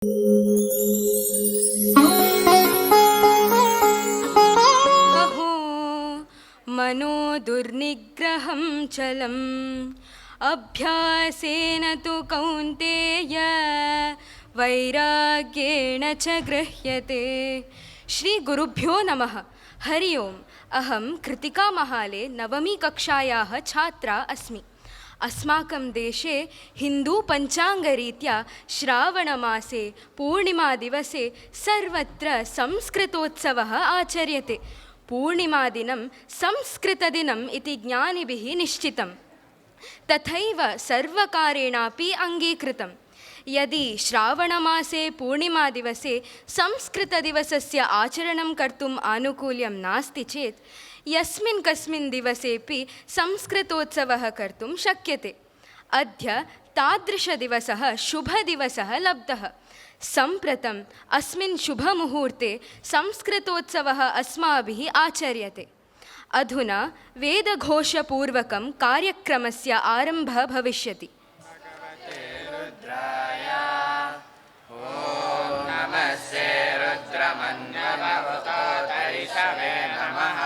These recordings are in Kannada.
अहो मनो दुर्निग्रहं चलम् अभ्यासेन तु कौन्तेय वैराग्येण च गृह्यते। श्री गुरुभ्यो नमः। हरि ओम्। अहं कृतिका महाले नवमी कक्षायाः छात्रा अस्मि। अस्माकं देशे हिन्दू पञ्चाङ्गरीत्या श्रावणमासे पूर्णिमादिवसे सर्वत्र संस्कृतोत्सवः आचर्यते। पूर्णिमादिनं संस्कृतदिनम् इति ज्ञानिभिः निश्चितम्, तथैव सर्वकारेणापि अङ्गीकृतम्। यदि श्रावणमासे पूर्णिमादिवसे संस्कृतदिवसस्य आचरणं कर्तुम् आनुकूल्यं नास्ति चेत् यस्मिन् कस्मिन् दिवसेपि संस्कृतोत्सवः कर्तुं शक्यते। अद्य तादृशदिवसः शुभदिवसः लब्धः। सम्प्रतम् अस्मिन् शुभमुहूर्ते संस्कृतोत्सवः अस्माभिः आचर्यते। अधुना वेदघोषपूर्वकं कार्यक्रमस्य आरम्भः भविष्यति। नमस्ते रुद्रमन्यवतोतैषवे नमः।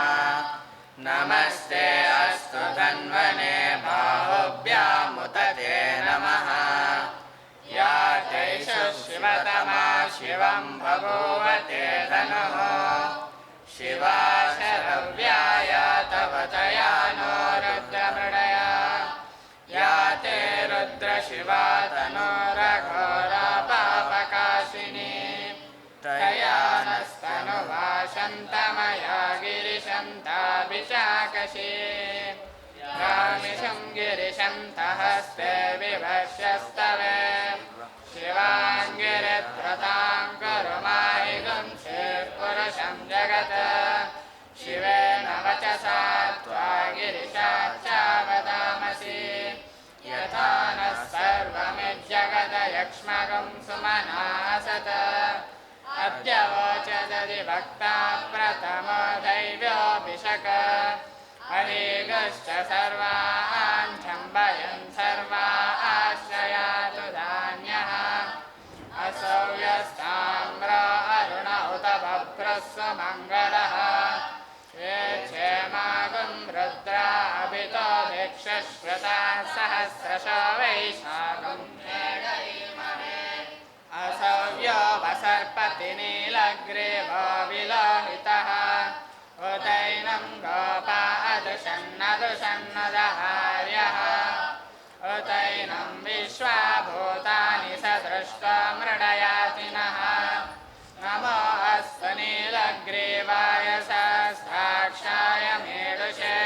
नमस्ते अस्तु धन्वने बाहुभ्यामुतते नमः। या तैष शिवतमा शिवं बभूवते धनुः। शिवा शरव्याय तव तया नो रुद्रमृडया। या ते रुद्रशिवा तनोरघोरा पापकाशिनी। तया नस्तनुवाशन्तमया गिरिशन्ताभिचाकशी। रामिषं गिरिशन्तहस्ते विभक्ष्यस्तवे। शिवाङ्गिरित्रतां कुरुमाहि पुरुषं जगत्। शिवेन वचसा त्वा गिरिशाच्चावदामसि। यथा नः सर्वमिज्जगदयक्ष्मगं सुमनासत। अद्य वोचदधिभक्ता प्रथमो दैव्योऽभिषक। अलीगश्च सर्वान् छम्बयन् सर्वा आश्रयातु धान्यः। असौ यस्ताम्र अरुण उत बभ्रस्व मङ्गलः। ये क्षेमागं रुद्रा अभितो भिक्षश्रुताः सहस्रशो वैशाखं मेघयीमहे। असौ यो वसर्पति नीलग्रीवो विलोहितः। उतैनं गोपा अदुषन्नदुषन्नदहार्यः। उतैनं विश्वा भूतानि सदृष्ट्वा मृडयातिनः। नमो अस्तु नीलग्रीवाय सहस्राक्षाय मेरुषे।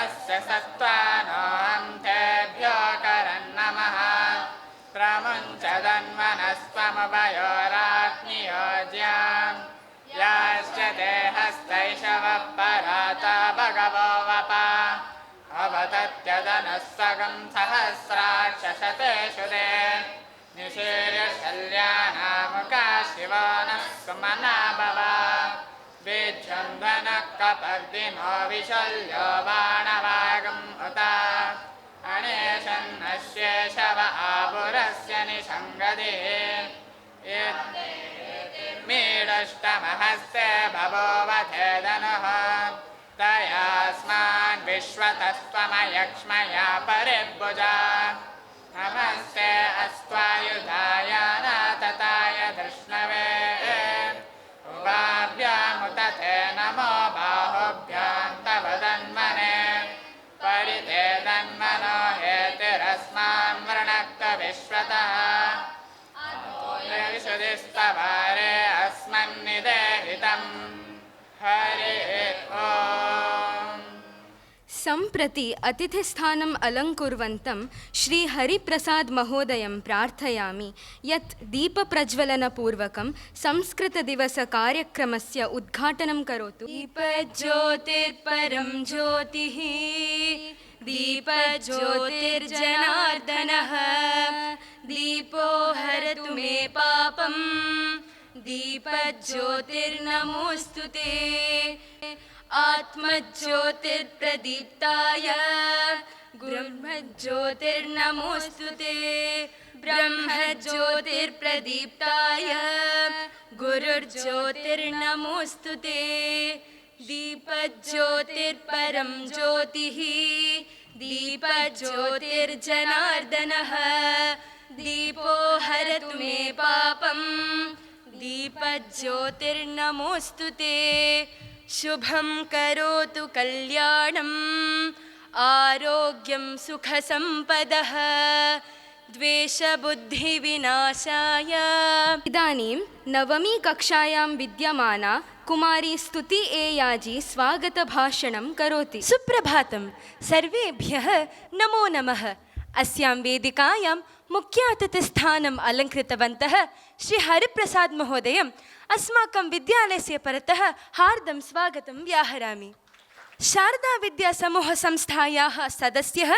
अस्य सत्त्वानो अन्तेभ्यो करन्नमः। प्रमुञ्चदन्वनस्त्वमुभयोरात्मयोज्याम्। याश्च ते हस्तैषवः पराता भगवो वपा। अवतत्यदनुस्वगं सहस्राक्षशतेषु ते। निशीर्य शल्यानामुका शिवो नः सुमना भव। विजृम्भनः कपर्दिनो विशल्यो बाणवागम् उत। अणेशन्नश्येषव आपुरस्य निषङ्गदिः। मीडष्टमहस्ते बभूवधेदनुः। तयास्मान् विश्वतस्त्वमयक्ष्मया परिभुजा। नमस्ते अस्त्वायुधाय नातताय धृष्णवे। उभाभ्यामुतते नमो बाहुभ्यां तव धन्वने। परिते धन्वनो हेतिरस्मान् वृणक्त विश्वतः। विशुधिस्तवारे अस्मन्निदेहितम्। हरि ओम्। सम्प्रति अतिथिस्थानम् अलङ्कुर्वन्तं श्री हरिप्रसाद महोदयं प्रार्थयामि यत् दीपप्रज्वलनपूर्वकं संस्कृतदिवसकार्यक्रमस्य उद्घाटनं करोतु। दीपज्योतिर्परं ज्योतिः दीपज्योतिर्जनार्दनः। दीपो हरतु मे पापं दीपज्योतिर्नमोऽस्तु ते। आत्मज्योतिर्प्रदीप्ताय ब्रह्मज्योतिर्नमोऽस्तु ते ब्रह्मज्योतिर्प्रदीप्ताय गुरुर्ज्योतिर्नमोऽस्तु ते दीपज्योतिर्परं ज्योतिः दीपज्योतिर्जनार्दनः दीपो हरतु मे पापम् दीपज्योतिर्नमोऽस्तु ते शुभं करोतु कल्याणम् आरोग्यं सुखसम्पदः द्वेषबुद्धिविनाशाय। इदानीं नवमी कक्षायां विद्यमाना कुमारी स्तुति एयाजी स्वागतभाषणं करोति। सुप्रभातं सर्वेभ्यः नमो नमः। अस्यां वेदिकायां मुख्यातिथिस्थानम् अलङ्कृतवन्तः श्री हरिप्रसाद महोदयम् अस्माकं विद्यालयस्य परतः हार्दं स्वागतं व्याहरामि। शारदा विद्या समूह संस्थायाः सदस्यः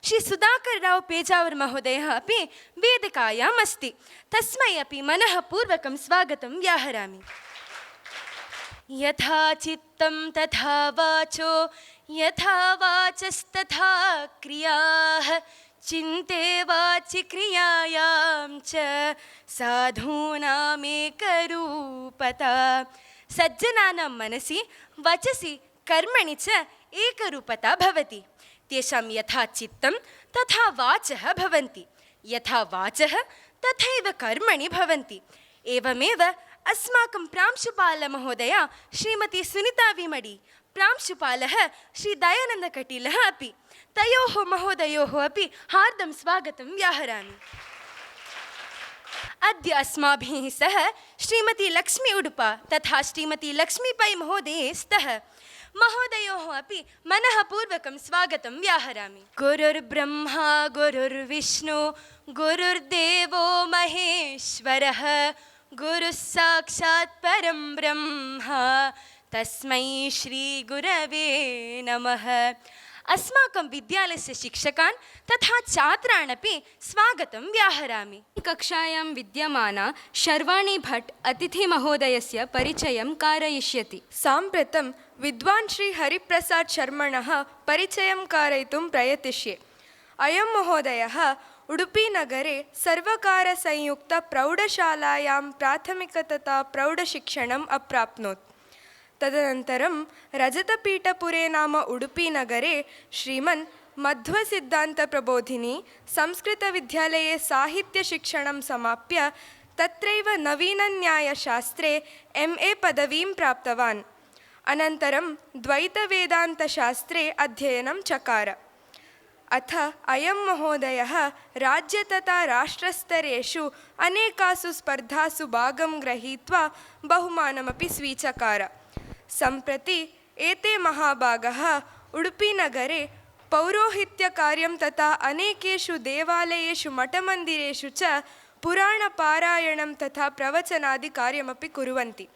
श्री सुधाकर राव पेजावर महोदयः अपि वेदिकायाम् अस्ति। तस्मै अपि मनःपूर्वकं स्वागतं व्याहरामि। यथा चित्तं तथा वाचो यथा वाचस्तथा क्रियाः चिन्ते वाचि क्रियायां च साधूनामेकरूपता। सज्जनानां मनसि वचसि कर्मणि च एकरूपता भवति। तेषां यथा चित्तं तथा वाचः भवन्ति, यथा वाचः तथैव कर्मणि भवन्ति। एवमेव अस्माकं प्रांशुपालमहोदया श्रीमती सुनीता विमडी, प्रांशुपालः श्री दयानन्दकटीलः अपि। तयोः महोदयोः अपि हार्दं स्वागतं व्याहरामि। अद्य अस्माभिः सह श्रीमती लक्ष्मी उडुपा तथा श्रीमती लक्ष्मी पै महोदये स्तः। महोदयोः अपि मनःपूर्वकं स्वागतं व्याहरामि। गुरुर्ब्रह्मा गुरुर्विष्णु गुरुर्देवो महेश्वरः गुरुः साक्षात् परं ब्रह्म तस्मै श्री गुरवे नमः। अस्माकं विद्यालयस्य शिक्षकान् तथा छात्रान् अपि स्वागतं व्याहरामि। कक्षायां विद्यमाना शर्वाणी भट्ट अतिथिमहोदयस्य परिचयं कारयिष्यति। साम्प्रतं विद्वान् श्री हरिप्रसाद शर्मणः परिचयं कारयितुं प्रयतिष्ये। अयं महोदयः उडुपीनगरे सर्वकारसंयुक्तप्रौढशालायां प्राथमिकतथा प्रौढशिक्षणम् अप्राप्नोत्। तदनन्तरं रजतपीठपुरे नाम उडुपीनगरे श्रीमन् मध्वसिद्धान्तप्रबोधिनी संस्कृतविद्यालये साहित्यशिक्षणं समाप्य तत्रैव नवीनन्यायशास्त्रे MA पदवीं प्राप्तवान्। अनन्तरं द्वैतवेदान्तशास्त्रे अध्ययनं चकार। अथ अयं महोदयः राज्य तथा राष्ट्रस्तरेषु अनेकासु स्पर्धासु भागं गृहीत्वा बहुमानमपि स्वीचकार। सम्प्रति एते महाभागाः उडुपीनगरे पौरोहित्यकार्यं तथा अनेकेषु देवालयेषु मठमन्दिरेषु च पुराणपारायणं तथा प्रवचनादिकार्यमपि कुर्वन्ति।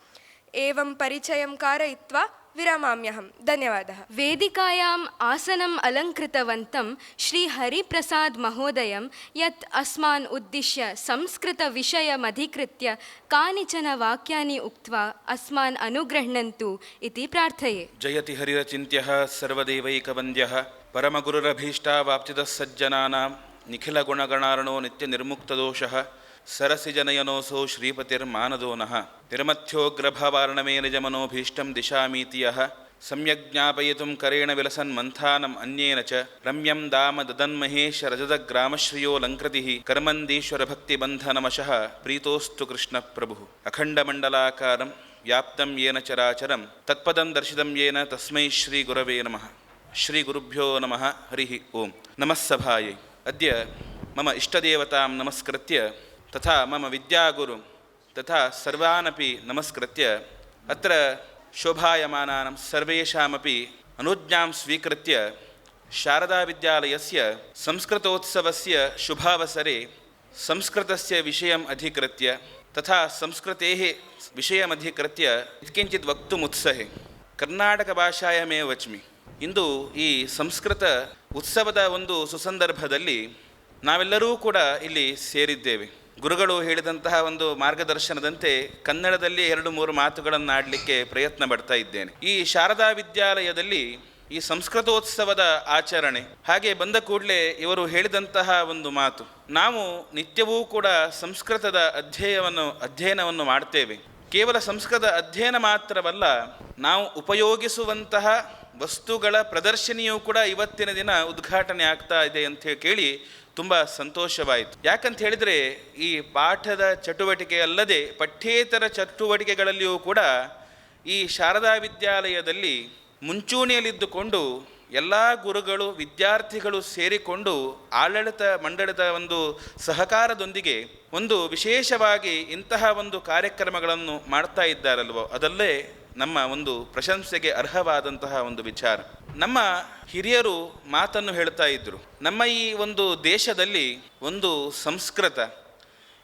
एवं परिचयं कारयित्वा विरमाम्यहं। धन्यवादः। वेदिकायाम् आसनम् अलङ्कृतवन्तं श्री हरिप्रसाद महोदयं यत् अस्मान् उद्दिश्य संस्कृतविषयमधिकृत्य कानिचन वाक्यानि उक्त्वा अस्मान् अनुगृह्णन्तु इति प्रार्थये। जयति हरिरचिन्त्यः सर्वदेवैकवन्द्यः परमगुरुरभीष्टावाप्तिदः सज्जनानां निखिलगुणगणार्णो नित्यनिर्मुक्तदोषः सरसिजनयनोऽसौ श्रीपतिर्मानदो नः निर्मथ्योग्रभवार्णमे निजमनोभीष्टं दिशामीति यः सम्यक् ज्ञापयितुं करेण विलसन् मन्थानम् अन्येन च रम्यं दाम ददन्महेश रजतग्रामश्रियोऽलङ्कृतिः कर्मन्दीश्वरभक्तिबन्धनमशः प्रीतोऽस्तु कृष्णप्रभुः अखण्डमण्डलाकारं व्याप्तं येन चराचरं तत्पदं दर्शितं येन तस्मै श्रीगुरवे नमः। श्रीगुरुभ्यो नमः। हरिः ओं। नमः सभायै। अद्य मम इष्टदेवतां नमस्कृत्य तथा मम विद्यागुरुं तथा सर्वानपि नमस्कृत्य अत्र शोभायमानानां सर्वेषामपि अनुज्ञां स्वीकृत्य शारदाविद्यालयस्य संस्कृतोत्सवस्य शुभावसरे संस्कृतस्य विषयम् अधिकृत्य तथा संस्कृतेः विषयमधिकृत्य किञ्चित् वक्तुमुत्सहे कर्नाटकभाषायामेव वच्मि। ಇಂದು ಈ ಸಂಸ್ಕೃತ ಉತ್ಸವದ ಒಂದು ಸುಸಂದರ್ಭದಲ್ಲಿ ನಾವೆಲ್ಲರೂ ಕೂಡ ಇಲ್ಲಿ ಸೇರಿದ್ದೇವೆ. ಗುರುಗಳು ಹೇಳಿದಂತಹ ಒಂದು ಮಾರ್ಗದರ್ಶನದಂತೆ ಕನ್ನಡದಲ್ಲಿ 2-3 ಮಾತುಗಳನ್ನು ಆಡಲಿಕ್ಕೆ ಪ್ರಯತ್ನ ಪಡ್ತಾ ಇದ್ದೇನೆ. ಈ ಶಾರದಾ ವಿದ್ಯಾಲಯದಲ್ಲಿ ಈ ಸಂಸ್ಕೃತೋತ್ಸವದ ಆಚರಣೆ. ಹಾಗೆ ಬಂದ ಕೂಡಲೇ ಇವರು ಹೇಳಿದಂತಹ ಒಂದು ಮಾತು, ನಾವು ನಿತ್ಯವೂ ಕೂಡ ಸಂಸ್ಕೃತದ ಅಧ್ಯಯನವನ್ನು ಮಾಡ್ತೇವೆ. ಕೇವಲ ಸಂಸ್ಕೃತ ಅಧ್ಯಯನ ಮಾತ್ರವಲ್ಲ, ನಾವು ಉಪಯೋಗಿಸುವಂತಹ ವಸ್ತುಗಳ ಪ್ರದರ್ಶನಿಯೂ ಕೂಡ ಇವತ್ತಿನ ದಿನ ಉದ್ಘಾಟನೆ ಆಗ್ತಾ ಇದೆ ಅಂತ ಕೇಳಿ ತುಂಬ ಸಂತೋಷವಾಯಿತು. ಯಾಕಂತ ಹೇಳಿದರೆ ಈ ಪಾಠದ ಚಟುವಟಿಕೆ ಅಲ್ಲದೆ ಪಠ್ಯೇತರ ಚಟುವಟಿಕೆಗಳಲ್ಲಿಯೂ ಕೂಡ ಈ ಶಾರದಾ ವಿದ್ಯಾಲಯದಲ್ಲಿ ಮುಂಚೂಣಿಯಲ್ಲಿದ್ದುಕೊಂಡು ಎಲ್ಲ ಗುರುಗಳು ವಿದ್ಯಾರ್ಥಿಗಳು ಸೇರಿಕೊಂಡು ಆಡಳಿತ ಮಂಡಳಿತ ಒಂದು ಸಹಕಾರದೊಂದಿಗೆ ಒಂದು ವಿಶೇಷವಾಗಿ ಇಂತಹ ಒಂದು ಕಾರ್ಯಕ್ರಮಗಳನ್ನು ಮಾಡ್ತಾ ಇದ್ದಾರಲ್ವೋ, ಅದಲ್ಲೇ ನಮ್ಮ ಒಂದು ಪ್ರಶಂಸೆಗೆ ಅರ್ಹವಾದಂತಹ ಒಂದು ವಿಚಾರ. ನಮ್ಮ ಹಿರಿಯರು ಮಾತನ್ನು ಹೇಳ್ತಾ ಇದ್ದರು, ನಮ್ಮ ಈ ಒಂದು ದೇಶದಲ್ಲಿ ಒಂದು ಸಂಸ್ಕೃತ,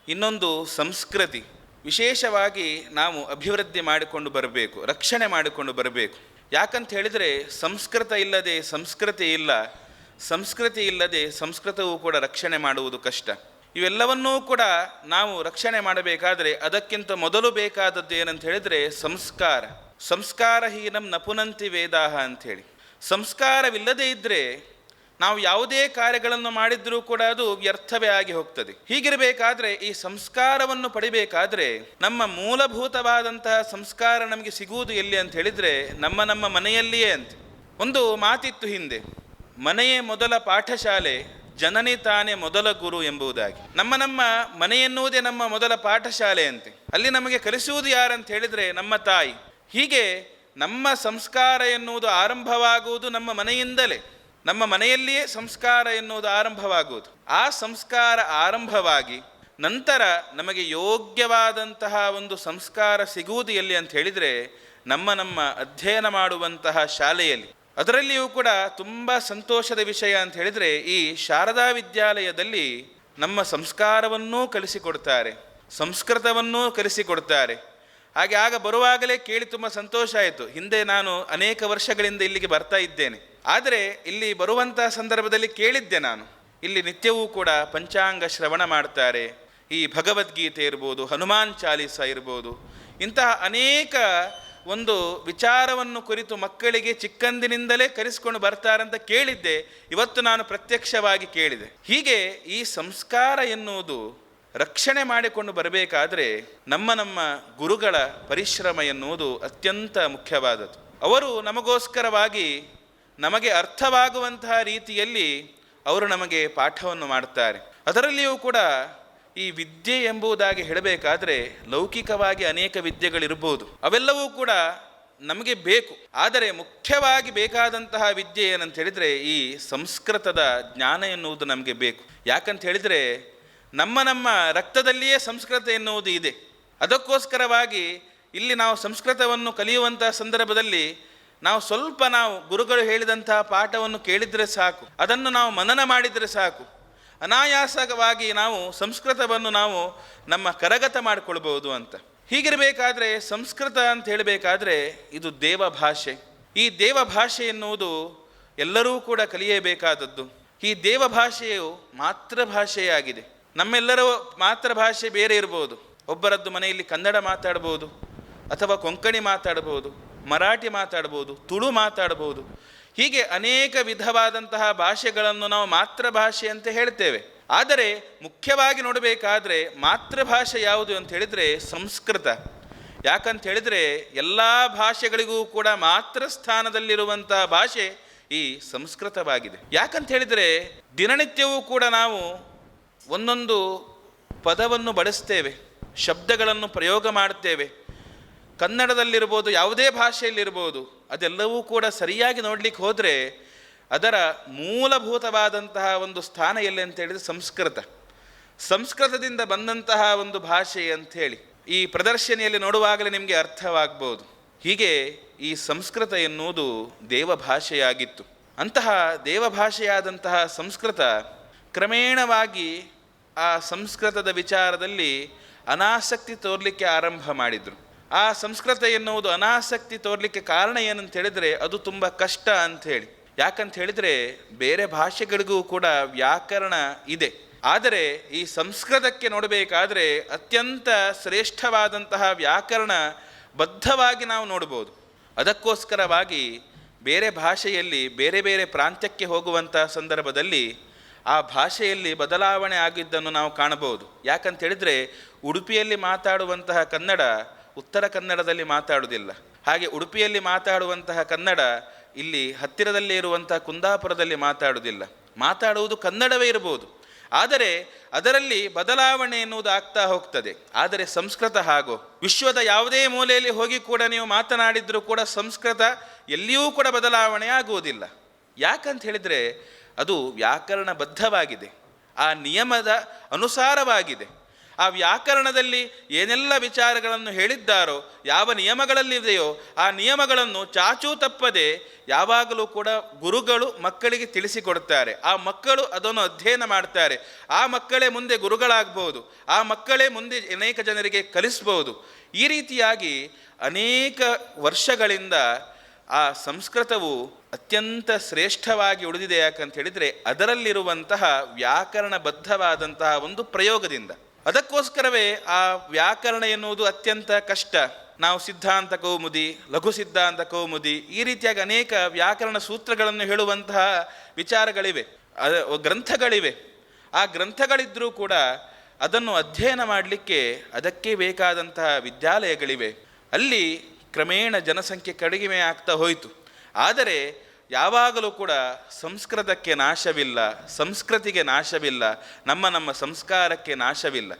ಇನ್ನೊಂದು ಸಂಸ್ಕೃತಿ ವಿಶೇಷವಾಗಿ ನಾವು ಅಭಿವೃದ್ಧಿ ಮಾಡಿಕೊಂಡು ಬರಬೇಕು, ರಕ್ಷಣೆ ಮಾಡಿಕೊಂಡು ಬರಬೇಕು. ಯಾಕಂತ ಹೇಳಿದರೆ ಸಂಸ್ಕೃತ ಇಲ್ಲದೆ ಸಂಸ್ಕೃತಿ ಇಲ್ಲ, ಸಂಸ್ಕೃತಿ ಇಲ್ಲದೆ ಸಂಸ್ಕೃತವೂ ಕೂಡ ರಕ್ಷಣೆ ಮಾಡುವುದು ಕಷ್ಟ. ಇವೆಲ್ಲವನ್ನೂ ಕೂಡ ನಾವು ರಕ್ಷಣೆ ಮಾಡಬೇಕಾದರೆ ಅದಕ್ಕಿಂತ ಮೊದಲು ಬೇಕಾದದ್ದು ಏನಂತ ಹೇಳಿದರೆ ಸಂಸ್ಕಾರ. ಸಂಸ್ಕಾರಹೀನಂ ನ ಪುನಂತಿ ವೇದಾಹ ಅಂಥೇಳಿ. ಸಂಸ್ಕಾರವಿಲ್ಲದೆ ಇದ್ದರೆ ನಾವು ಯಾವುದೇ ಕಾರ್ಯಗಳನ್ನು ಮಾಡಿದ್ರೂ ಕೂಡ ಅದು ವ್ಯರ್ಥವೇ ಆಗಿ ಹೋಗ್ತದೆ. ಹೀಗಿರಬೇಕಾದ್ರೆ ಈ ಸಂಸ್ಕಾರವನ್ನು ಪಡಿಬೇಕಾದ್ರೆ ನಮ್ಮ ಮೂಲಭೂತವಾದಂತಹ ಸಂಸ್ಕಾರ ನಮಗೆ ಸಿಗುವುದು ಎಲ್ಲಿ ಅಂತ ಹೇಳಿದರೆ ನಮ್ಮ ಮನೆಯಲ್ಲಿಯೇ ಅಂತ. ಒಂದು ಮಾತಿತ್ತು ಹಿಂದೆ, ಮನೆಯೇ ಮೊದಲ ಪಾಠಶಾಲೆ, ಜನನಿ ತಾನೇ ಮೊದಲ ಗುರು ಎಂಬುದಾಗಿ. ನಮ್ಮ ಮನೆಯೆನ್ನುವುದೇ ನಮ್ಮ ಮೊದಲ ಪಾಠಶಾಲೆ ಅಂತೆ. ಅಲ್ಲಿ ನಮಗೆ ಕಲಿಸುವುದು ಯಾರಂತ ಹೇಳಿದರೆ ನಮ್ಮ ತಾಯಿ. ಹೀಗೆ ನಮ್ಮ ಸಂಸ್ಕಾರ ಎನ್ನುವುದು ಆರಂಭವಾಗುವುದು ನಮ್ಮ ಮನೆಯಿಂದಲೇ. ನಮ್ಮ ಮನೆಯಲ್ಲಿಯೇ ಸಂಸ್ಕಾರ ಎನ್ನುವುದು ಆರಂಭವಾಗುವುದು. ಆ ಸಂಸ್ಕಾರ ಆರಂಭವಾಗಿ ನಂತರ ನಮಗೆ ಯೋಗ್ಯವಾದಂತಹ ಒಂದು ಸಂಸ್ಕಾರ ಸಿಗುವುದು ಎಲ್ಲಿ ಅಂತ ಹೇಳಿದರೆ ನಮ್ಮ ಅಧ್ಯಯನ ಮಾಡುವಂತಹ ಶಾಲೆಯಲ್ಲಿ. ಅದರಲ್ಲಿಯೂ ಕೂಡ ತುಂಬ ಸಂತೋಷದ ವಿಷಯ ಅಂತ ಹೇಳಿದರೆ ಈ ಶಾರದಾ ವಿದ್ಯಾಲಯದಲ್ಲಿ ನಮ್ಮ ಸಂಸ್ಕಾರವನ್ನೂ ಕಲಿಸಿಕೊಡ್ತಾರೆ, ಸಂಸ್ಕೃತವನ್ನೂ ಕಲಿಸಿಕೊಡ್ತಾರೆ. ಹಾಗೆ ಆಗ ಬರುವಾಗಲೇ ಕೇಳಿ ತುಂಬ ಸಂತೋಷ ಆಯಿತು. ಹಿಂದೆ ನಾನು ಅನೇಕ ವರ್ಷಗಳಿಂದ ಇಲ್ಲಿಗೆ ಬರ್ತಾ ಇದ್ದೇನೆ, ಆದರೆ ಇಲ್ಲಿ ಬರುವಂತಹ ಸಂದರ್ಭದಲ್ಲಿ ಕೇಳಿದ್ದೆ ನಾನು, ಇಲ್ಲಿ ನಿತ್ಯವೂ ಕೂಡ ಪಂಚಾಂಗ ಶ್ರವಣ ಮಾಡ್ತಾರೆ, ಈ ಭಗವದ್ಗೀತೆ ಇರ್ಬೋದು, ಹನುಮಾನ್ ಚಾಲೀಸ ಇರ್ಬೋದು, ಇಂತಹ ಅನೇಕ ಒಂದು ವಿಚಾರವನ್ನು ಕುರಿತು ಮಕ್ಕಳಿಗೆ ಚಿಕ್ಕಂದಿನಿಂದಲೇ ಕಲಿಸ್ಕೊಂಡು ಬರ್ತಾರಂತ ಕೇಳಿದ್ದೆ. ಇವತ್ತು ನಾನು ಪ್ರತ್ಯಕ್ಷವಾಗಿ ಕೇಳಿದೆ. ಹೀಗೆ ಈ ಸಂಸ್ಕಾರ ಎನ್ನುವುದು ರಕ್ಷಣೆ ಮಾಡಿಕೊಂಡು ಬರಬೇಕಾದ್ರೆ ನಮ್ಮ ಗುರುಗಳ ಪರಿಶ್ರಮ ಎನ್ನುವುದು ಅತ್ಯಂತ ಮುಖ್ಯವಾದದ್ದು. ಅವರು ನಮಗೋಸ್ಕರವಾಗಿ ನಮಗೆ ಅರ್ಥವಾಗುವಂತಹ ರೀತಿಯಲ್ಲಿ ಅವರು ನಮಗೆ ಪಾಠವನ್ನು ಮಾಡ್ತಾರೆ. ಅದರಲ್ಲಿಯೂ ಕೂಡ ಈ ವಿದ್ಯೆ ಎಂಬುದಾಗಿ ಹೇಳಬೇಕಾದ್ರೆ ಲೌಕಿಕವಾಗಿ ಅನೇಕ ವಿದ್ಯೆಗಳಿರ್ಬೋದು, ಅವೆಲ್ಲವೂ ಕೂಡ ನಮಗೆ ಬೇಕು. ಆದರೆ ಮುಖ್ಯವಾಗಿ ಬೇಕಾದಂತಹ ವಿದ್ಯೆ ಏನಂತ ಹೇಳಿದರೆ ಈ ಸಂಸ್ಕೃತದ ಜ್ಞಾನ ಎನ್ನುವುದು ನಮಗೆ ಬೇಕು. ಯಾಕಂತ ಹೇಳಿದರೆ ನಮ್ಮ ರಕ್ತದಲ್ಲಿಯೇ ಸಂಸ್ಕೃತ ಎನ್ನುವುದು ಇದೆ. ಅದಕ್ಕೋಸ್ಕರವಾಗಿ ಇಲ್ಲಿ ನಾವು ಸಂಸ್ಕೃತವನ್ನು ಕಲಿಯುವಂತಹ ಸಂದರ್ಭದಲ್ಲಿ ನಾವು ಗುರುಗಳು ಹೇಳಿದಂತಹ ಪಾಠವನ್ನು ಕೇಳಿದರೆ ಸಾಕು, ಅದನ್ನು ನಾವು ಮನನ ಮಾಡಿದರೆ ಸಾಕು, ಅನಾಯಾಸವಾಗಿ ನಾವು ಸಂಸ್ಕೃತವನ್ನು ನಾವು ನಮ್ಮ ಕರಗತ ಮಾಡಿಕೊಳ್ಬೋದು ಅಂತ. ಹೀಗಿರಬೇಕಾದ್ರೆ ಸಂಸ್ಕೃತ ಅಂತ ಹೇಳಬೇಕಾದ್ರೆ ಇದು ದೇವಭಾಷೆ. ಈ ದೇವಭಾಷೆ ಎನ್ನುವುದು ಎಲ್ಲರೂ ಕೂಡ ಕಲಿಯಬೇಕಾದದ್ದು. ಈ ದೇವಭಾಷೆಯು ಮಾತೃಭಾಷೆಯಾಗಿದೆ. ನಮ್ಮೆಲ್ಲರ ಮಾತೃಭಾಷೆ ಬೇರೆ ಇರ್ಬೋದು. ಒಬ್ಬರದ್ದು ಮನೆಯಲ್ಲಿ ಕನ್ನಡ ಮಾತಾಡ್ಬೋದು, ಅಥವಾ ಕೊಂಕಣಿ ಮಾತಾಡ್ಬೋದು, ಮರಾಠಿ ಮಾತಾಡ್ಬೋದು, ತುಳು ಮಾತಾಡ್ಬೋದು. ಹೀಗೆ ಅನೇಕ ವಿಧವಾದಂತಹ ಭಾಷೆಗಳನ್ನು ನಾವು ಮಾತೃಭಾಷೆ ಅಂತ ಹೇಳ್ತೇವೆ. ಆದರೆ ಮುಖ್ಯವಾಗಿ ನೋಡಬೇಕಾದ್ರೆ ಮಾತೃಭಾಷೆ ಯಾವುದು ಅಂತ ಹೇಳಿದರೆ ಸಂಸ್ಕೃತ. ಯಾಕಂತ ಹೇಳಿದರೆ ಎಲ್ಲ ಭಾಷೆಗಳಿಗೂ ಕೂಡ ಮಾತೃ ಸ್ಥಾನದಲ್ಲಿರುವಂತಹ ಭಾಷೆ ಈ ಸಂಸ್ಕೃತವಾಗಿದೆ. ಯಾಕಂತ ಹೇಳಿದರೆ ದಿನನಿತ್ಯವೂ ಕೂಡ ನಾವು ಒಂದೊಂದು ಪದವನ್ನು ಬಳಸ್ತೇವೆ, ಶಬ್ದಗಳನ್ನು ಪ್ರಯೋಗ ಮಾಡ್ತೇವೆ. ಕನ್ನಡದಲ್ಲಿರ್ಬೋದು, ಯಾವುದೇ ಭಾಷೆಯಲ್ಲಿರ್ಬೋದು, ಅದೆಲ್ಲವೂ ಕೂಡ ಸರಿಯಾಗಿ ನೋಡಲಿಕ್ಕೆ ಹೋದರೆ ಅದರ ಮೂಲಭೂತವಾದಂತಹ ಒಂದು ಸ್ಥಾನ ಎಲ್ಲಿ ಅಂತ ಹೇಳಿದರೆ ಸಂಸ್ಕೃತ. ಸಂಸ್ಕೃತದಿಂದ ಬಂದಂತಹ ಒಂದು ಭಾಷೆ ಅಂಥೇಳಿ ಈ ಪ್ರದರ್ಶನಿಯಲ್ಲಿ ನೋಡುವಾಗಲೇ ನಿಮಗೆ ಅರ್ಥವಾಗ್ಬೋದು. ಹೀಗೆ ಈ ಸಂಸ್ಕೃತ ಎನ್ನುವುದು ದೇವಭಾಷೆಯಾಗಿತ್ತು. ಅಂತಹ ದೇವಭಾಷೆಯಾದಂತಹ ಸಂಸ್ಕೃತ ಕ್ರಮೇಣವಾಗಿ ಆ ಸಂಸ್ಕೃತದ ವಿಚಾರದಲ್ಲಿ ಅನಾಸಕ್ತಿ ತೋರಲಿಕ್ಕೆ ಆರಂಭ ಮಾಡಿದರು. ಆ ಸಂಸ್ಕೃತ ಎನ್ನುವುದು ಅನಾಸಕ್ತಿ ತೋರಲಿಕ್ಕೆ ಕಾರಣ ಏನಂತ ಹೇಳಿದರೆ ಅದು ತುಂಬ ಕಷ್ಟ ಅಂಥೇಳಿ. ಯಾಕಂತ ಹೇಳಿದರೆ ಬೇರೆ ಭಾಷೆಗಳಿಗೂ ಕೂಡ ವ್ಯಾಕರಣ ಇದೆ, ಆದರೆ ಈ ಸಂಸ್ಕೃತಕ್ಕೆ ನೋಡಬೇಕಾದ್ರೆ ಅತ್ಯಂತ ಶ್ರೇಷ್ಠವಾದಂತಹ ವ್ಯಾಕರಣ ಬದ್ಧವಾಗಿ ನಾವು ನೋಡ್ಬೋದು. ಅದಕ್ಕೋಸ್ಕರವಾಗಿ ಬೇರೆ ಭಾಷೆಯಲ್ಲಿ ಬೇರೆ ಬೇರೆ ಪ್ರಾಂತ್ಯಕ್ಕೆ ಹೋಗುವಂಥ ಸಂದರ್ಭದಲ್ಲಿ ಆ ಭಾಷೆಯಲ್ಲಿ ಬದಲಾವಣೆ ಆಗಿದ್ದನ್ನು ನಾವು ಕಾಣಬಹುದು. ಯಾಕಂತೇಳಿದರೆ ಉಡುಪಿಯಲ್ಲಿ ಮಾತಾಡುವಂತಹ ಕನ್ನಡ ಉತ್ತರ ಕನ್ನಡದಲ್ಲಿ ಮಾತಾಡುವುದಿಲ್ಲ. ಹಾಗೆ ಉಡುಪಿಯಲ್ಲಿ ಮಾತಾಡುವಂತಹ ಕನ್ನಡ ಇಲ್ಲಿ ಹತ್ತಿರದಲ್ಲೇ ಇರುವಂತಹ ಕುಂದಾಪುರದಲ್ಲಿ ಮಾತಾಡುವುದು ಕನ್ನಡವೇ ಇರಬಹುದು, ಆದರೆ ಅದರಲ್ಲಿ ಬದಲಾವಣೆ ಎನ್ನುವುದು ಆಗ್ತಾ ಹೋಗ್ತದೆ. ಆದರೆ ಸಂಸ್ಕೃತ ಹಾಗೋ ವಿಶ್ವದ ಯಾವುದೇ ಮೂಲೆಯಲ್ಲಿ ಹೋಗಿ ಕೂಡ ನೀವು ಮಾತನಾಡಿದರೂ ಕೂಡ ಸಂಸ್ಕೃತ ಎಲ್ಲಿಯೂ ಕೂಡ ಬದಲಾವಣೆ ಆಗುವುದಿಲ್ಲ. ಯಾಕಂತ ಹೇಳಿದರೆ ಅದು ವ್ಯಾಕರಣಬದ್ಧವಾಗಿದೆ, ಆ ನಿಯಮದ ಅನುಸಾರವಾಗಿದೆ. ಆ ವ್ಯಾಕರಣದಲ್ಲಿ ಏನೆಲ್ಲ ವಿಚಾರಗಳನ್ನು ಹೇಳಿದ್ದಾರೋ, ಯಾವ ನಿಯಮಗಳಲ್ಲಿದೆಯೋ ಆ ನಿಯಮಗಳನ್ನು ಚಾಚೂ ತಪ್ಪದೆ ಯಾವಾಗಲೂ ಕೂಡ ಗುರುಗಳು ಮಕ್ಕಳಿಗೆ ತಿಳಿಸಿಕೊಡ್ತಾರೆ. ಆ ಮಕ್ಕಳು ಅದನ್ನು ಅಧ್ಯಯನ ಮಾಡ್ತಾರೆ. ಆ ಮಕ್ಕಳೇ ಮುಂದೆ ಗುರುಗಳಾಗ್ಬೋದು, ಆ ಮಕ್ಕಳೇ ಮುಂದೆ ಅನೇಕ ಜನರಿಗೆ ಕಲಿಸ್ಬೋದು. ಈ ರೀತಿಯಾಗಿ ಅನೇಕ ವರ್ಷಗಳಿಂದ ಆ ಸಂಸ್ಕೃತವು ಅತ್ಯಂತ ಶ್ರೇಷ್ಠವಾಗಿ ಉಳಿದಿದೆ. ಯಾಕಂತ ಹೇಳಿದರೆ ಅದರಲ್ಲಿರುವಂತಹ ವ್ಯಾಕರಣಬದ್ಧವಾದಂತಹ ಒಂದು ಪ್ರಯೋಗದಿಂದ. ಅದಕ್ಕೋಸ್ಕರವೇ ಆ ವ್ಯಾಕರಣ ಎನ್ನುವುದು ಅತ್ಯಂತ ಕಷ್ಟ. ನಾವು ಸಿದ್ಧಾಂತ ಕೌಮುದಿ, ಲಘು ಸಿದ್ಧಾಂತ ಕೌಮುದಿ, ಈ ರೀತಿಯಾಗಿ ಅನೇಕ ವ್ಯಾಕರಣ ಸೂತ್ರಗಳನ್ನು ಹೇಳುವಂತಹ ವಿಚಾರಗಳಿವೆ, ಗ್ರಂಥಗಳಿವೆ. ಆ ಗ್ರಂಥಗಳಿದ್ದರೂ ಕೂಡ ಅದನ್ನು ಅಧ್ಯಯನ ಮಾಡಲಿಕ್ಕೆ ಅದಕ್ಕೆ ಬೇಕಾದಂತಹ ವಿದ್ಯಾಲಯಗಳಿವೆ. ಅಲ್ಲಿ ಕ್ರಮೇಣ ಜನಸಂಖ್ಯೆ ಕಡಿಮೆ ಆಗ್ತಾ ಹೋಯಿತು. ಆದರೆ ಯಾವಾಗಲೂ ಕೂಡ ಸಂಸ್ಕೃತಕ್ಕೆ ನಾಶವಿಲ್ಲ, ಸಂಸ್ಕೃತಿಗೆ ನಾಶವಿಲ್ಲ, ನಮ್ಮ ಸಂಸ್ಕಾರಕ್ಕೆ ನಾಶವಿಲ್ಲ.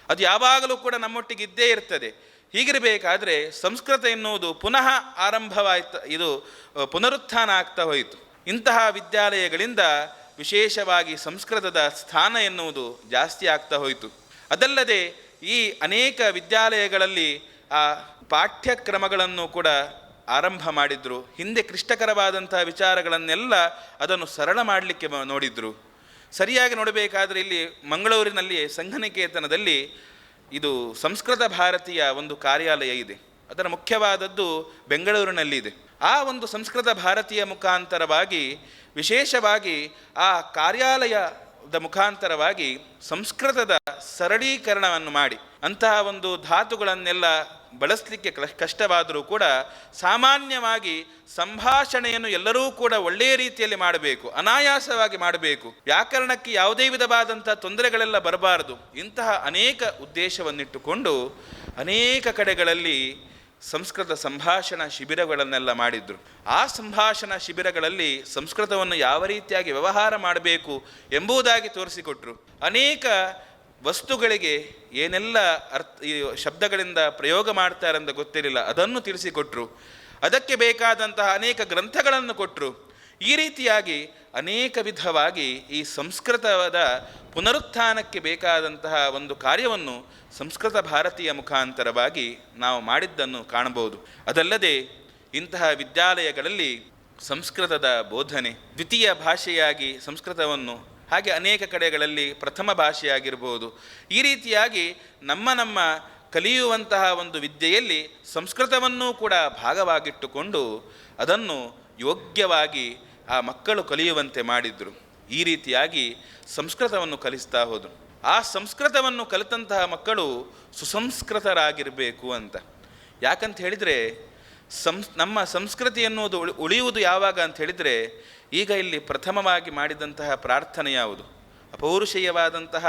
ಅದು ಯಾವಾಗಲೂ ಕೂಡ ನಮ್ಮೊಟ್ಟಿಗೆ ಇದ್ದೇ ಇರ್ತದೆ. ಹೀಗಿರಬೇಕಾದ್ರೆ ಸಂಸ್ಕೃತ ಎನ್ನುವುದು ಪುನಃ ಆರಂಭವಾಯಿತು, ಇದು ಪುನರುತ್ಥಾನ ಆಗ್ತಾ ಹೋಯಿತು. ಇಂತಹ ವಿದ್ಯಾಲಯಗಳಿಂದ ವಿಶೇಷವಾಗಿ ಸಂಸ್ಕೃತದ ಸ್ಥಾನ ಎನ್ನುವುದು ಜಾಸ್ತಿ ಆಗ್ತಾ ಹೋಯಿತು. ಅದಲ್ಲದೆ ಈ ಅನೇಕ ವಿದ್ಯಾಲಯಗಳಲ್ಲಿ ಆ ಪಾಠ್ಯಕ್ರಮಗಳನ್ನು ಕೂಡ ಆರಂಭ ಮಾಡಿದ್ರು. ಹಿಂದೆ ಕ್ಲಿಷ್ಟಕರವಾದಂತಹ ವಿಚಾರಗಳನ್ನೆಲ್ಲ ಅದನ್ನು ಸರಳ ಮಾಡಲಿಕ್ಕೆ ನೋಡಿದ್ರು. ಸರಿಯಾಗಿ ನೋಡಬೇಕಾದ್ರೆ ಇಲ್ಲಿ ಮಂಗಳೂರಿನಲ್ಲಿ ಸಂಘನಿಕೇತನದಲ್ಲಿ ಇದು ಸಂಸ್ಕೃತ ಭಾರತೀಯ ಒಂದು ಕಾರ್ಯಾಲಯ ಇದೆ. ಅದರ ಮುಖ್ಯವಾದದ್ದು ಬೆಂಗಳೂರಿನಲ್ಲಿದೆ. ಆ ಒಂದು ಸಂಸ್ಕೃತ ಭಾರತೀಯ ಮುಖಾಂತರವಾಗಿ ವಿಶೇಷವಾಗಿ ಆ ಕಾರ್ಯಾಲಯದ ಮುಖಾಂತರವಾಗಿ ಸಂಸ್ಕೃತದ ಸರಳೀಕರಣವನ್ನು ಮಾಡಿ ಅಂತಹ ಒಂದು ಧಾತುಗಳನ್ನೆಲ್ಲ ಬಳಸಲಿಕ್ಕೆ ಕಷ್ಟವಾದರೂ ಕೂಡ ಸಾಮಾನ್ಯವಾಗಿ ಸಂಭಾಷಣೆಯನ್ನು ಎಲ್ಲರೂ ಕೂಡ ಒಳ್ಳೆಯ ರೀತಿಯಲ್ಲಿ ಮಾಡಬೇಕು, ಅನಾಯಾಸವಾಗಿ ಮಾಡಬೇಕು, ವ್ಯಾಕರಣಕ್ಕೆ ಯಾವುದೇ ವಿಧವಾದಂಥ ತೊಂದರೆಗಳೆಲ್ಲ ಬರಬಾರದು. ಇಂತಹ ಅನೇಕ ಉದ್ದೇಶವನ್ನಿಟ್ಟುಕೊಂಡು ಅನೇಕ ಕಡೆಗಳಲ್ಲಿ ಸಂಸ್ಕೃತ ಸಂಭಾಷಣಾ ಶಿಬಿರಗಳನ್ನೆಲ್ಲ ಮಾಡಿದ್ರು. ಆ ಸಂಭಾಷಣಾ ಶಿಬಿರಗಳಲ್ಲಿ ಸಂಸ್ಕೃತವನ್ನು ಯಾವ ರೀತಿಯಾಗಿ ವ್ಯವಹಾರ ಮಾಡಬೇಕು ಎಂಬುದಾಗಿ ತೋರಿಸಿಕೊಟ್ರು. ಅನೇಕ ವಸ್ತುಗಳಿಗೆ ಏನೆಲ್ಲ ಶಬ್ದಗಳಿಂದ ಪ್ರಯೋಗ ಮಾಡ್ತಾರೆ ಅಂತ ಗೊತ್ತಿರಲಿಲ್ಲ, ಅದನ್ನು ತಿಳಿಸಿಕೊಟ್ರು. ಅದಕ್ಕೆ ಬೇಕಾದಂತಹ ಅನೇಕ ಗ್ರಂಥಗಳನ್ನು ಕೊಟ್ಟರು. ಈ ರೀತಿಯಾಗಿ ಅನೇಕ ವಿಧವಾಗಿ ಈ ಸಂಸ್ಕೃತದ ಪುನರುತ್ಥಾನಕ್ಕೆ ಬೇಕಾದಂತಹ ಒಂದು ಕಾರ್ಯವನ್ನು ಸಂಸ್ಕೃತ ಭಾರತೀಯ ಮುಖಾಂತರವಾಗಿ ನಾವು ಮಾಡಿದ್ದನ್ನು ಕಾಣಬಹುದು. ಅದಲ್ಲದೆ ಇಂತಹ ವಿದ್ಯಾಲಯಗಳಲ್ಲಿ ಸಂಸ್ಕೃತದ ಬೋಧನೆ ದ್ವಿತೀಯ ಭಾಷೆಯಾಗಿ ಸಂಸ್ಕೃತವನ್ನು, ಹಾಗೆ ಅನೇಕ ಕಡೆಗಳಲ್ಲಿ ಪ್ರಥಮ ಭಾಷೆಯಾಗಿರ್ಬೋದು, ಈ ರೀತಿಯಾಗಿ ನಮ್ಮ ಕಲಿಯುವಂತಹ ಒಂದು ವಿದ್ಯೆಯಲ್ಲಿ ಸಂಸ್ಕೃತವನ್ನೂ ಕೂಡ ಭಾಗವಾಗಿಟ್ಟುಕೊಂಡು ಅದನ್ನು ಯೋಗ್ಯವಾಗಿ ಆ ಮಕ್ಕಳು ಕಲಿಯುವಂತೆ ಮಾಡಿದರು. ಈ ರೀತಿಯಾಗಿ ಸಂಸ್ಕೃತವನ್ನು ಕಲಿಸ್ತಾ ಹೋದರು. ಆ ಸಂಸ್ಕೃತವನ್ನು ಕಲಿತಂತಹ ಮಕ್ಕಳು ಸುಸಂಸ್ಕೃತರಾಗಿರಬೇಕು ಅಂತ. ಯಾಕಂತ ಹೇಳಿದರೆ ನಮ್ಮ ಸಂಸ್ಕೃತಿ ಎನ್ನುವುದು ಉಳಿಯುವುದು ಯಾವಾಗ ಅಂತ ಹೇಳಿದರೆ, ಈಗ ಇಲ್ಲಿ ಪ್ರಥಮವಾಗಿ ಮಾಡಿದಂತಹ ಪ್ರಾರ್ಥನೆ ಯಾವುದು? ಅಪೌರುಷೇಯವಾದಂತಹ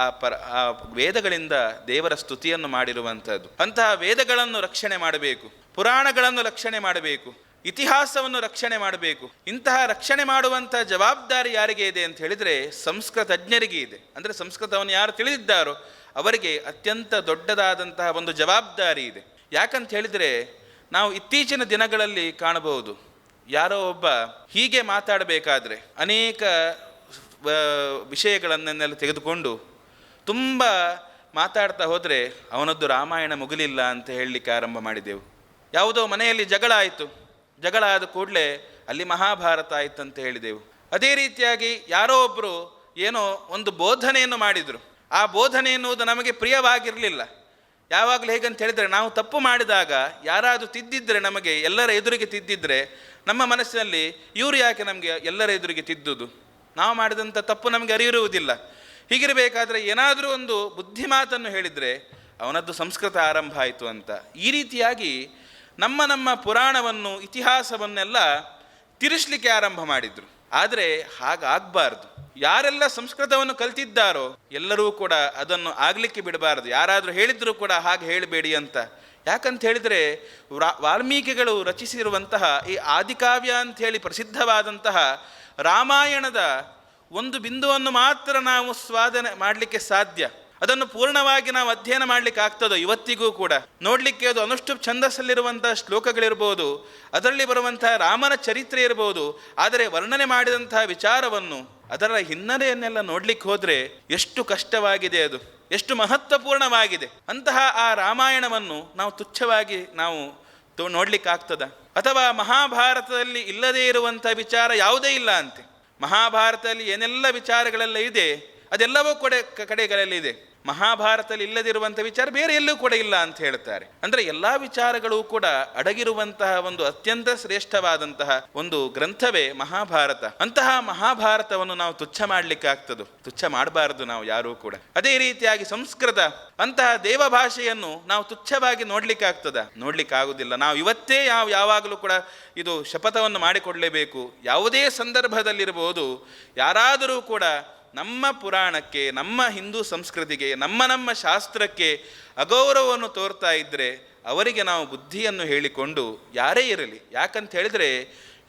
ಆ ವೇದಗಳಿಂದ ದೇವರ ಸ್ತುತಿಯನ್ನು ಮಾಡಿರುವಂಥದ್ದು. ಅಂತಹ ವೇದಗಳನ್ನು ರಕ್ಷಣೆ ಮಾಡಬೇಕು, ಪುರಾಣಗಳನ್ನು ರಕ್ಷಣೆ ಮಾಡಬೇಕು, ಇತಿಹಾಸವನ್ನು ರಕ್ಷಣೆ ಮಾಡಬೇಕು. ಇಂತಹ ರಕ್ಷಣೆ ಮಾಡುವಂಥ ಜವಾಬ್ದಾರಿ ಯಾರಿಗೆ ಇದೆ ಅಂತ ಹೇಳಿದರೆ ಸಂಸ್ಕೃತಜ್ಞರಿಗೆ ಇದೆ. ಅಂದರೆ ಸಂಸ್ಕೃತವನ್ನು ಯಾರು ತಿಳಿದಿದ್ದಾರೋ ಅವರಿಗೆ ಅತ್ಯಂತ ದೊಡ್ಡದಾದಂತಹ ಒಂದು ಜವಾಬ್ದಾರಿ ಇದೆ. ಯಾಕಂತ ಹೇಳಿದರೆ ನಾವು ಇತ್ತೀಚಿನ ದಿನಗಳಲ್ಲಿ ಕಾಣಬಹುದು, ಯಾರೋ ಒಬ್ಬ ಹೀಗೆ ಮಾತಾಡಬೇಕಾದ್ರೆ ಅನೇಕ ವಿಷಯಗಳನ್ನೆಲ್ಲ ತೆಗೆದುಕೊಂಡು ತುಂಬ ಮಾತಾಡ್ತಾ ಹೋದರೆ ಅವನದ್ದು ರಾಮಾಯಣ ಮುಗಿಲಿಲ್ಲ ಅಂತ ಹೇಳಲಿಕ್ಕೆ ಆರಂಭ ಮಾಡಿದೆವು. ಯಾವುದೋ ಮನೆಯಲ್ಲಿ ಜಗಳ ಆಯಿತು, ಜಗಳ ಆದ ಕೂಡಲೇ ಅಲ್ಲಿ ಮಹಾಭಾರತ ಆಯಿತು ಅಂತ ಹೇಳಿದೆವು. ಅದೇ ರೀತಿಯಾಗಿ ಯಾರೋ ಒಬ್ಬರು ಏನೋ ಒಂದು ಬೋಧನೆಯನ್ನು ಮಾಡಿದರು. ಆ ಬೋಧನೆ ಎನ್ನುವುದು ನಮಗೆ ಪ್ರಿಯವಾಗಿರಲಿಲ್ಲ. ಯಾವಾಗಲೂ ಹೇಗಂತ ಹೇಳಿದರೆ, ನಾವು ತಪ್ಪು ಮಾಡಿದಾಗ ಯಾರಾದರೂ ತಿದ್ದಿದ್ರೆ, ನಮಗೆ ಎಲ್ಲರ ಎದುರಿಗೆ ತಿದ್ದಿದ್ರೆ ನಮ್ಮ ಮನಸ್ಸಿನಲ್ಲಿ ಇವರು ಯಾಕೆ ನಮಗೆ ಎಲ್ಲರ ಎದುರಿಗೆ ತಿದ್ದುದು, ನಾವು ಮಾಡಿದಂಥ ತಪ್ಪು ನಮಗೆ ಅರಿವಿರುವುದಿಲ್ಲ. ಹೀಗಿರಬೇಕಾದ್ರೆ ಏನಾದರೂ ಒಂದು ಬುದ್ಧಿಮಾತನ್ನು ಹೇಳಿದರೆ ಅವನದ್ದು ಸಂಸ್ಕೃತ ಆರಂಭ ಆಯಿತು ಅಂತ. ಈ ರೀತಿಯಾಗಿ ನಮ್ಮ ಪುರಾಣವನ್ನು ಇತಿಹಾಸವನ್ನೆಲ್ಲ ತಿರುಸ್ಲಿಕ್ಕೆ ಆರಂಭ ಮಾಡಿದ್ರು. ಆದರೆ ಹಾಗಾಗಬಾರ್ದು. ಯಾರೆಲ್ಲ ಸಂಸ್ಕೃತವನ್ನು ಕಲ್ತಿದ್ದಾರೋ ಎಲ್ಲರೂ ಕೂಡ ಅದನ್ನು ಆಗಲಿಕ್ಕೆ ಬಿಡಬಾರದು. ಯಾರಾದರೂ ಹೇಳಿದರೂ ಕೂಡ ಹಾಗೆ ಹೇಳಬೇಡಿ ಅಂತ. ಯಾಕಂತ ಹೇಳಿದರೆ ವಾಲ್ಮೀಕಿಗಳು ರಚಿಸಿರುವಂತಹ ಈ ಆದಿಕಾವ್ಯ ಅಂಥೇಳಿ ಪ್ರಸಿದ್ಧವಾದಂತಹ ರಾಮಾಯಣದ ಒಂದು ಬಿಂದುವನ್ನು ಮಾತ್ರ ನಾವು ಸ್ವಾಧನೆ ಮಾಡಲಿಕ್ಕೆ ಸಾಧ್ಯ. ಅದನ್ನು ಪೂರ್ಣವಾಗಿ ನಾವು ಅಧ್ಯಯನ ಮಾಡಲಿಕ್ಕೆ ಆಗ್ತದೋ ಇವತ್ತಿಗೂ ಕೂಡ. ನೋಡಲಿಕ್ಕೆ ಅದು ಅನುಷ್ಟು ಛಂದಸ್ಸಲ್ಲಿರುವಂತಹ ಶ್ಲೋಕಗಳಿರ್ಬೋದು, ಅದರಲ್ಲಿ ಬರುವಂತಹ ರಾಮನ ಚರಿತ್ರೆ ಇರ್ಬೋದು, ಆದರೆ ವರ್ಣನೆ ಮಾಡಿದಂತಹ ವಿಚಾರವನ್ನು, ಅದರ ಹಿನ್ನೆಲೆಯನ್ನೆಲ್ಲ ನೋಡ್ಲಿಕ್ಕೆ ಹೋದರೆ ಎಷ್ಟು ಕಷ್ಟವಾಗಿದೆ, ಅದು ಎಷ್ಟು ಮಹತ್ವಪೂರ್ಣವಾಗಿದೆ. ಅಂತಹ ಆ ರಾಮಾಯಣವನ್ನು ನಾವು ತುಚ್ಛವಾಗಿ ನಾವು ನೋಡ್ಲಿಕ್ಕಾಗ್ತದ? ಅಥವಾ ಮಹಾಭಾರತದಲ್ಲಿ ಇಲ್ಲದೇ ಇರುವಂಥ ವಿಚಾರ ಯಾವುದೇ ಇಲ್ಲ ಅಂತೆ. ಮಹಾಭಾರತದಲ್ಲಿ ಏನೆಲ್ಲ ವಿಚಾರಗಳೆಲ್ಲ ಇದೆ ಅದೆಲ್ಲವೂ ಕಡೆಗಳಲ್ಲಿದೆ. ಮಹಾಭಾರತದಲ್ಲಿ ಇಲ್ಲದಿರುವಂಥ ವಿಚಾರ ಬೇರೆ ಎಲ್ಲೂ ಕೂಡ ಇಲ್ಲ ಅಂತ ಹೇಳ್ತಾರೆ. ಅಂದರೆ ಎಲ್ಲ ವಿಚಾರಗಳು ಕೂಡ ಅಡಗಿರುವಂತಹ ಒಂದು ಅತ್ಯಂತ ಶ್ರೇಷ್ಠವಾದಂತಹ ಒಂದು ಗ್ರಂಥವೇ ಮಹಾಭಾರತ. ಅಂತಹ ಮಹಾಭಾರತವನ್ನು ನಾವು ತುಚ್ಛ ಮಾಡಲಿಕ್ಕಾಗ್ತದೋ? ತುಚ್ಛ ಮಾಡಬಾರದು ನಾವು ಯಾರೂ ಕೂಡ. ಅದೇ ರೀತಿಯಾಗಿ ಸಂಸ್ಕೃತ ಅಂತಹ ದೇವ ಭಾಷೆಯನ್ನು ನಾವು ತುಚ್ಛವಾಗಿ ನೋಡ್ಲಿಕ್ಕಾಗ್ತದ? ನೋಡ್ಲಿಕ್ಕಾಗುವುದಿಲ್ಲ. ನಾವು ಇವತ್ತೇ ಯಾವಾಗಲೂ ಕೂಡ ಇದು ಶಪಥವನ್ನು ಮಾಡಿಕೊಡಲೇಬೇಕು. ಯಾವುದೇ ಸಂದರ್ಭದಲ್ಲಿರಬಹುದು ಯಾರಾದರೂ ಕೂಡ ನಮ್ಮ ಪುರಾಣಕ್ಕೆ, ನಮ್ಮ ಹಿಂದೂ ಸಂಸ್ಕೃತಿಗೆ, ನಮ್ಮ ಶಾಸ್ತ್ರಕ್ಕೆ ಅಗೌರವವನ್ನು ತೋರ್ತಾ ಇದ್ದರೆ ಅವರಿಗೆ ನಾವು ಬುದ್ಧಿಯನ್ನು ಹೇಳಿಕೊಂಡು ಯಾರೇ ಇರಲಿ. ಯಾಕಂತ ಹೇಳಿದರೆ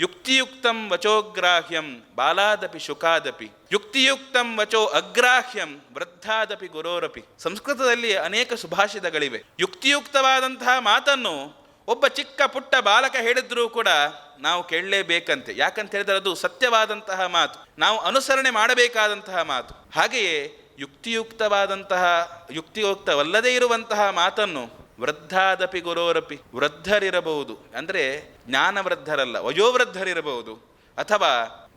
ಯುಕ್ತಿಯುಕ್ತಂ ವಚೋಗ್ರಾಹ್ಯಂ ಬಾಲಾದಪಿ ಶುಕಾದಪಿ ಯುಕ್ತಿಯುಕ್ತಂ ವಚೋ ಅಗ್ರಾಹ್ಯಂ ವೃದ್ಧಾದಪಿ ಗುರೋರಪಿ. ಸಂಸ್ಕೃತದಲ್ಲಿ ಅನೇಕ ಸುಭಾಷಿತಗಳಿವೆ. ಯುಕ್ತಿಯುಕ್ತವಾದಂತಹ ಮಾತನ್ನು ಒಬ್ಬ ಚಿಕ್ಕ ಪುಟ್ಟ ಬಾಲಕ ಹೇಳಿದ್ರೂ ಕೂಡ ನಾವು ಕೇಳಲೇಬೇಕಂತೆ. ಯಾಕಂತ ಹೇಳಿದರೆ ಅದು ಸತ್ಯವಾದಂತಹ ಮಾತು, ನಾವು ಅನುಸರಣೆ ಮಾಡಬೇಕಾದಂತಹ ಮಾತು. ಹಾಗೆಯೇ ಯುಕ್ತಿಯುಕ್ತವಲ್ಲದೇ ಇರುವಂತಹ ಮಾತನ್ನು ವೃದ್ಧಾದಪಿ ಗುರೋರಪಿ, ವೃದ್ಧರಿರಬಹುದು, ಅಂದರೆ ಜ್ಞಾನವೃದ್ಧರಲ್ಲ, ವಯೋವೃದ್ಧರಿರಬಹುದು, ಅಥವಾ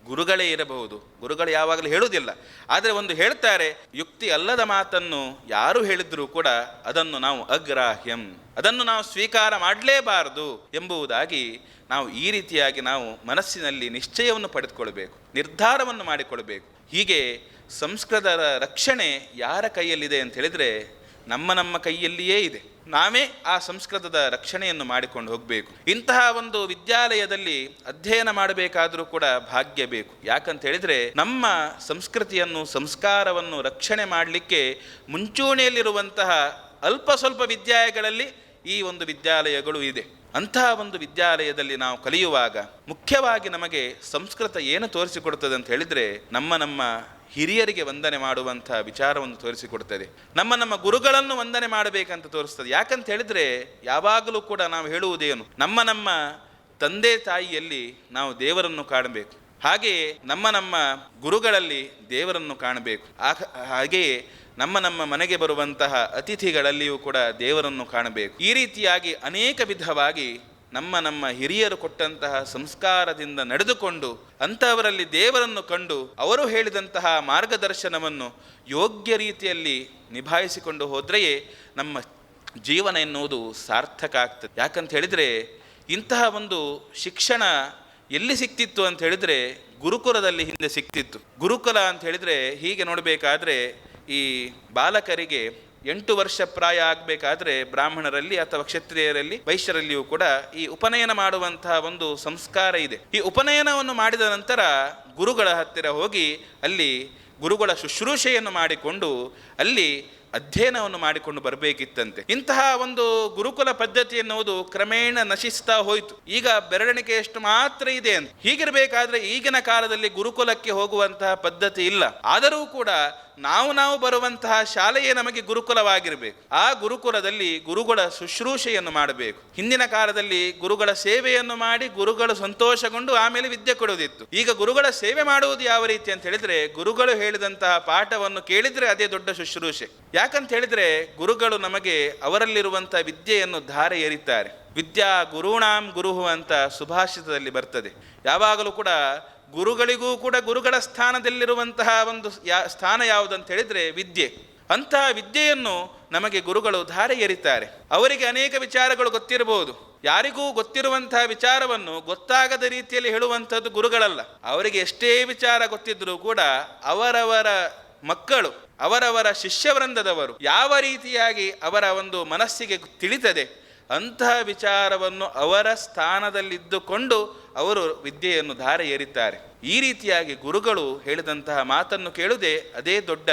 ಗುರುಗಳೇ ಇರಬಹುದು. ಗುರುಗಳು ಯಾವಾಗಲೂ ಹೇಳುವುದಿಲ್ಲ, ಆದರೆ ಒಂದು ಹೇಳ್ತಾರೆ, ಯುಕ್ತಿ ಅಲ್ಲದ ಮಾತನ್ನು ಯಾರು ಹೇಳಿದ್ರೂ ಕೂಡ ಅದನ್ನು ನಾವು ಅಗ್ರಾಹ್ಯಂ, ಅದನ್ನು ನಾವು ಸ್ವೀಕಾರ ಮಾಡಲೇಬಾರದು ಎಂಬುದಾಗಿ ನಾವು ಈ ರೀತಿಯಾಗಿ ನಾವು ಮನಸ್ಸಿನಲ್ಲಿ ನಿಶ್ಚಯವನ್ನು ಪಡೆದುಕೊಳ್ಬೇಕು, ನಿರ್ಧಾರವನ್ನು ಮಾಡಿಕೊಳ್ಬೇಕು. ಹೀಗೆ ಸಂಸ್ಕೃತದ ರಕ್ಷಣೆ ಯಾರ ಕೈಯಲ್ಲಿದೆ ಅಂತ ಹೇಳಿದರೆ ನಮ್ಮ ಕೈಯಲ್ಲಿಯೇ ಇದೆ. ನಾವೇ ಆ ಸಂಸ್ಕೃತದ ರಕ್ಷಣೆಯನ್ನು ಮಾಡಿಕೊಂಡು ಹೋಗಬೇಕು. ಇಂತಹ ಒಂದು ವಿದ್ಯಾಲಯದಲ್ಲಿ ಅಧ್ಯಯನ ಮಾಡಬೇಕಾದರೂ ಕೂಡ ಭಾಗ್ಯ ಬೇಕು. ಯಾಕಂತ ಹೇಳಿದರೆ ನಮ್ಮ ಸಂಸ್ಕೃತಿಯನ್ನು, ಸಂಸ್ಕಾರವನ್ನು ರಕ್ಷಣೆ ಮಾಡಲಿಕ್ಕೆ ಮುಂಚೂಣಿಯಲ್ಲಿರುವಂತಹ ಅಲ್ಪ ಸ್ವಲ್ಪ ವಿದ್ಯಾಲಯಗಳಲ್ಲಿ ಈ ಒಂದು ವಿದ್ಯಾಲಯಗಳು ಇದೆ. ಅಂತಹ ಒಂದು ವಿದ್ಯಾಲಯದಲ್ಲಿ ನಾವು ಕಲಿಯುವಾಗ ಮುಖ್ಯವಾಗಿ ನಮಗೆ ಸಂಸ್ಕೃತ ಏನು ತೋರಿಸಿಕೊಡ್ತದೆ ಅಂತ ಹೇಳಿದರೆ ನಮ್ಮ ಹಿರಿಯರಿಗೆ ವಂದನೆ ಮಾಡುವಂಥ ವಿಚಾರವನ್ನು ತೋರಿಸಿಕೊಡ್ತದೆ. ನಮ್ಮ ಗುರುಗಳನ್ನು ವಂದನೆ ಮಾಡಬೇಕಂತ ತೋರಿಸ್ತದೆ. ಯಾಕಂತ ಹೇಳಿದರೆ ಯಾವಾಗಲೂ ಕೂಡ ನಾವು ಹೇಳುವುದೇನು, ನಮ್ಮ ತಂದೆ ತಾಯಿಯಲ್ಲಿ ನಾವು ದೇವರನ್ನು ಕಾಣಬೇಕು, ಹಾಗೆಯೇ ನಮ್ಮ ಗುರುಗಳಲ್ಲಿ ದೇವರನ್ನು ಕಾಣಬೇಕು. ಹಾಗೆಯೇ ನಮ್ಮ ಮನೆಗೆ ಬರುವಂತಹ ಅತಿಥಿಗಳಲ್ಲಿಯೂ ಕೂಡ ದೇವರನ್ನು ಕಾಣಬೇಕು. ಈ ರೀತಿಯಾಗಿ ಅನೇಕ ವಿಧವಾಗಿ ನಮ್ಮ ಹಿರಿಯರು ಕೊಟ್ಟಂತಹ ಸಂಸ್ಕಾರದಿಂದ ನಡೆದುಕೊಂಡು ಅಂಥವರಲ್ಲಿ ದೇವರನ್ನು ಕಂಡು ಅವರು ಹೇಳಿದಂತಹ ಮಾರ್ಗದರ್ಶನವನ್ನು ಯೋಗ್ಯ ರೀತಿಯಲ್ಲಿ ನಿಭಾಯಿಸಿಕೊಂಡು ಹೋದ್ರೆಯೇ ನಮ್ಮ ಜೀವನ ಎನ್ನುವುದು ಸಾರ್ಥಕ ಆಗ್ತದೆ. ಯಾಕಂತ ಹೇಳಿದರೆ ಇಂತಹ ಒಂದು ಶಿಕ್ಷಣ ಎಲ್ಲಿ ಸಿಕ್ತಿತ್ತು ಅಂತ ಹೇಳಿದರೆ ಗುರುಕುಲದಲ್ಲಿ ಹಿಂದೆ ಸಿಕ್ತಿತ್ತು. ಗುರುಕುಲ ಅಂತ ಹೇಳಿದರೆ ಹೀಗೆ ನೋಡಬೇಕಾದ್ರೆ ಈ ಬಾಲಕರಿಗೆ 8 ವರ್ಷ ಪ್ರಾಯ ಆಗಬೇಕಾದ್ರೆ ಬ್ರಾಹ್ಮಣರಲ್ಲಿ ಅಥವಾ ಕ್ಷತ್ರಿಯರಲ್ಲಿ, ವೈಶ್ಯರಲ್ಲಿಯೂ ಕೂಡ ಈ ಉಪನಯನ ಮಾಡುವಂತಹ ಒಂದು ಸಂಸ್ಕಾರ ಇದೆ. ಈ ಉಪನಯನವನ್ನು ಮಾಡಿದ ನಂತರ ಗುರುಗಳ ಹತ್ತಿರ ಹೋಗಿ ಅಲ್ಲಿ ಗುರುಗಳ ಶುಶ್ರೂಷೆಯನ್ನು ಮಾಡಿಕೊಂಡು ಅಲ್ಲಿ ಅಧ್ಯಯನವನ್ನು ಮಾಡಿಕೊಂಡು ಬರಬೇಕಿತ್ತಂತೆ. ಇಂತಹ ಒಂದು ಗುರುಕುಲ ಪದ್ಧತಿ ಎನ್ನುವುದು ಕ್ರಮೇಣ ನಶಿಸ್ತಾ ಹೋಯಿತು. ಈಗ ಬೆರಳೆಣಿಕೆಯಷ್ಟು ಮಾತ್ರ ಇದೆ ಅಂತ. ಹೀಗಿರಬೇಕಾದ್ರೆ ಈಗಿನ ಕಾಲದಲ್ಲಿ ಗುರುಕುಲಕ್ಕೆ ಹೋಗುವಂತಹ ಪದ್ಧತಿ ಇಲ್ಲ. ಆದರೂ ಕೂಡ ನಾವು ಬರುವಂತಹ ಶಾಲೆಯೇ ನಮಗೆ ಗುರುಕುಲವಾಗಿರಬೇಕು. ಆ ಗುರುಕುಲದಲ್ಲಿ ಗುರುಗಳ ಶುಶ್ರೂಷೆಯನ್ನು ಮಾಡಬೇಕು. ಹಿಂದಿನ ಕಾಲದಲ್ಲಿ ಗುರುಗಳ ಸೇವೆಯನ್ನು ಮಾಡಿ ಗುರುಗಳು ಸಂತೋಷಗೊಂಡು ಆಮೇಲೆ ವಿದ್ಯೆ ಕೊಡುವುದಿತ್ತು. ಈಗ ಗುರುಗಳ ಸೇವೆ ಮಾಡುವುದು ಯಾವ ರೀತಿ ಅಂತ ಹೇಳಿದ್ರೆ ಗುರುಗಳು ಹೇಳಿದಂತಹ ಪಾಠವನ್ನು ಕೇಳಿದ್ರೆ ಅದೇ ದೊಡ್ಡ ಶುಶ್ರೂಷೆ. ಯಾಕಂತ ಹೇಳಿದ್ರೆ ಗುರುಗಳು ನಮಗೆ ಅವರಲ್ಲಿರುವಂತಹ ವಿದ್ಯೆಯನ್ನು ಧಾರೆ ಎರಿತಾರೆ. ವಿದ್ಯಾ ಗುರುಣಾಂ ಗುರುಹು ಅಂತ ಸುಭಾಷಿತದಲ್ಲಿ ಬರ್ತದೆ. ಯಾವಾಗಲೂ ಕೂಡ ಗುರುಗಳಿಗೂ ಕೂಡ ಗುರುಗಳ ಸ್ಥಾನದಲ್ಲಿರುವಂತಹ ಒಂದು ಸ್ಥಾನ ಯಾವುದಂತ ಹೇಳಿದರೆ ವಿದ್ಯೆ. ಅಂತಹ ವಿದ್ಯೆಯನ್ನು ನಮಗೆ ಗುರುಗಳು ಧಾರೆ ಎರಿತಾರೆ. ಅವರಿಗೆ ಅನೇಕ ವಿಚಾರಗಳು ಗೊತ್ತಿರಬಹುದು. ಯಾರಿಗೂ ಗೊತ್ತಿರುವಂತಹ ವಿಚಾರವನ್ನು ಗೊತ್ತಾಗದ ರೀತಿಯಲ್ಲಿ ಹೇಳುವಂಥದ್ದು ಗುರುಗಳಲ್ಲ. ಅವರಿಗೆ ಎಷ್ಟೇ ವಿಚಾರ ಗೊತ್ತಿದ್ರೂ ಕೂಡ ಅವರವರ ಮಕ್ಕಳು, ಅವರವರ ಶಿಷ್ಯವೃಂದದವರು ಯಾವ ರೀತಿಯಾಗಿ ಅವರ ಒಂದು ಮನಸ್ಸಿಗೆ ತಿಳಿತದೆ ಅಂತಹ ವಿಚಾರವನ್ನು ಅವರ ಸ್ಥಾನದಲ್ಲಿದ್ದುಕೊಂಡು ಅವರು ವಿದ್ಯೆಯನ್ನು ಧಾರೆ ಏರಿದ್ದಾರೆ. ಈ ರೀತಿಯಾಗಿ ಗುರುಗಳು ಹೇಳಿದಂತಹ ಮಾತನ್ನು ಕೇಳುವುದೇ ಅದೇ ದೊಡ್ಡ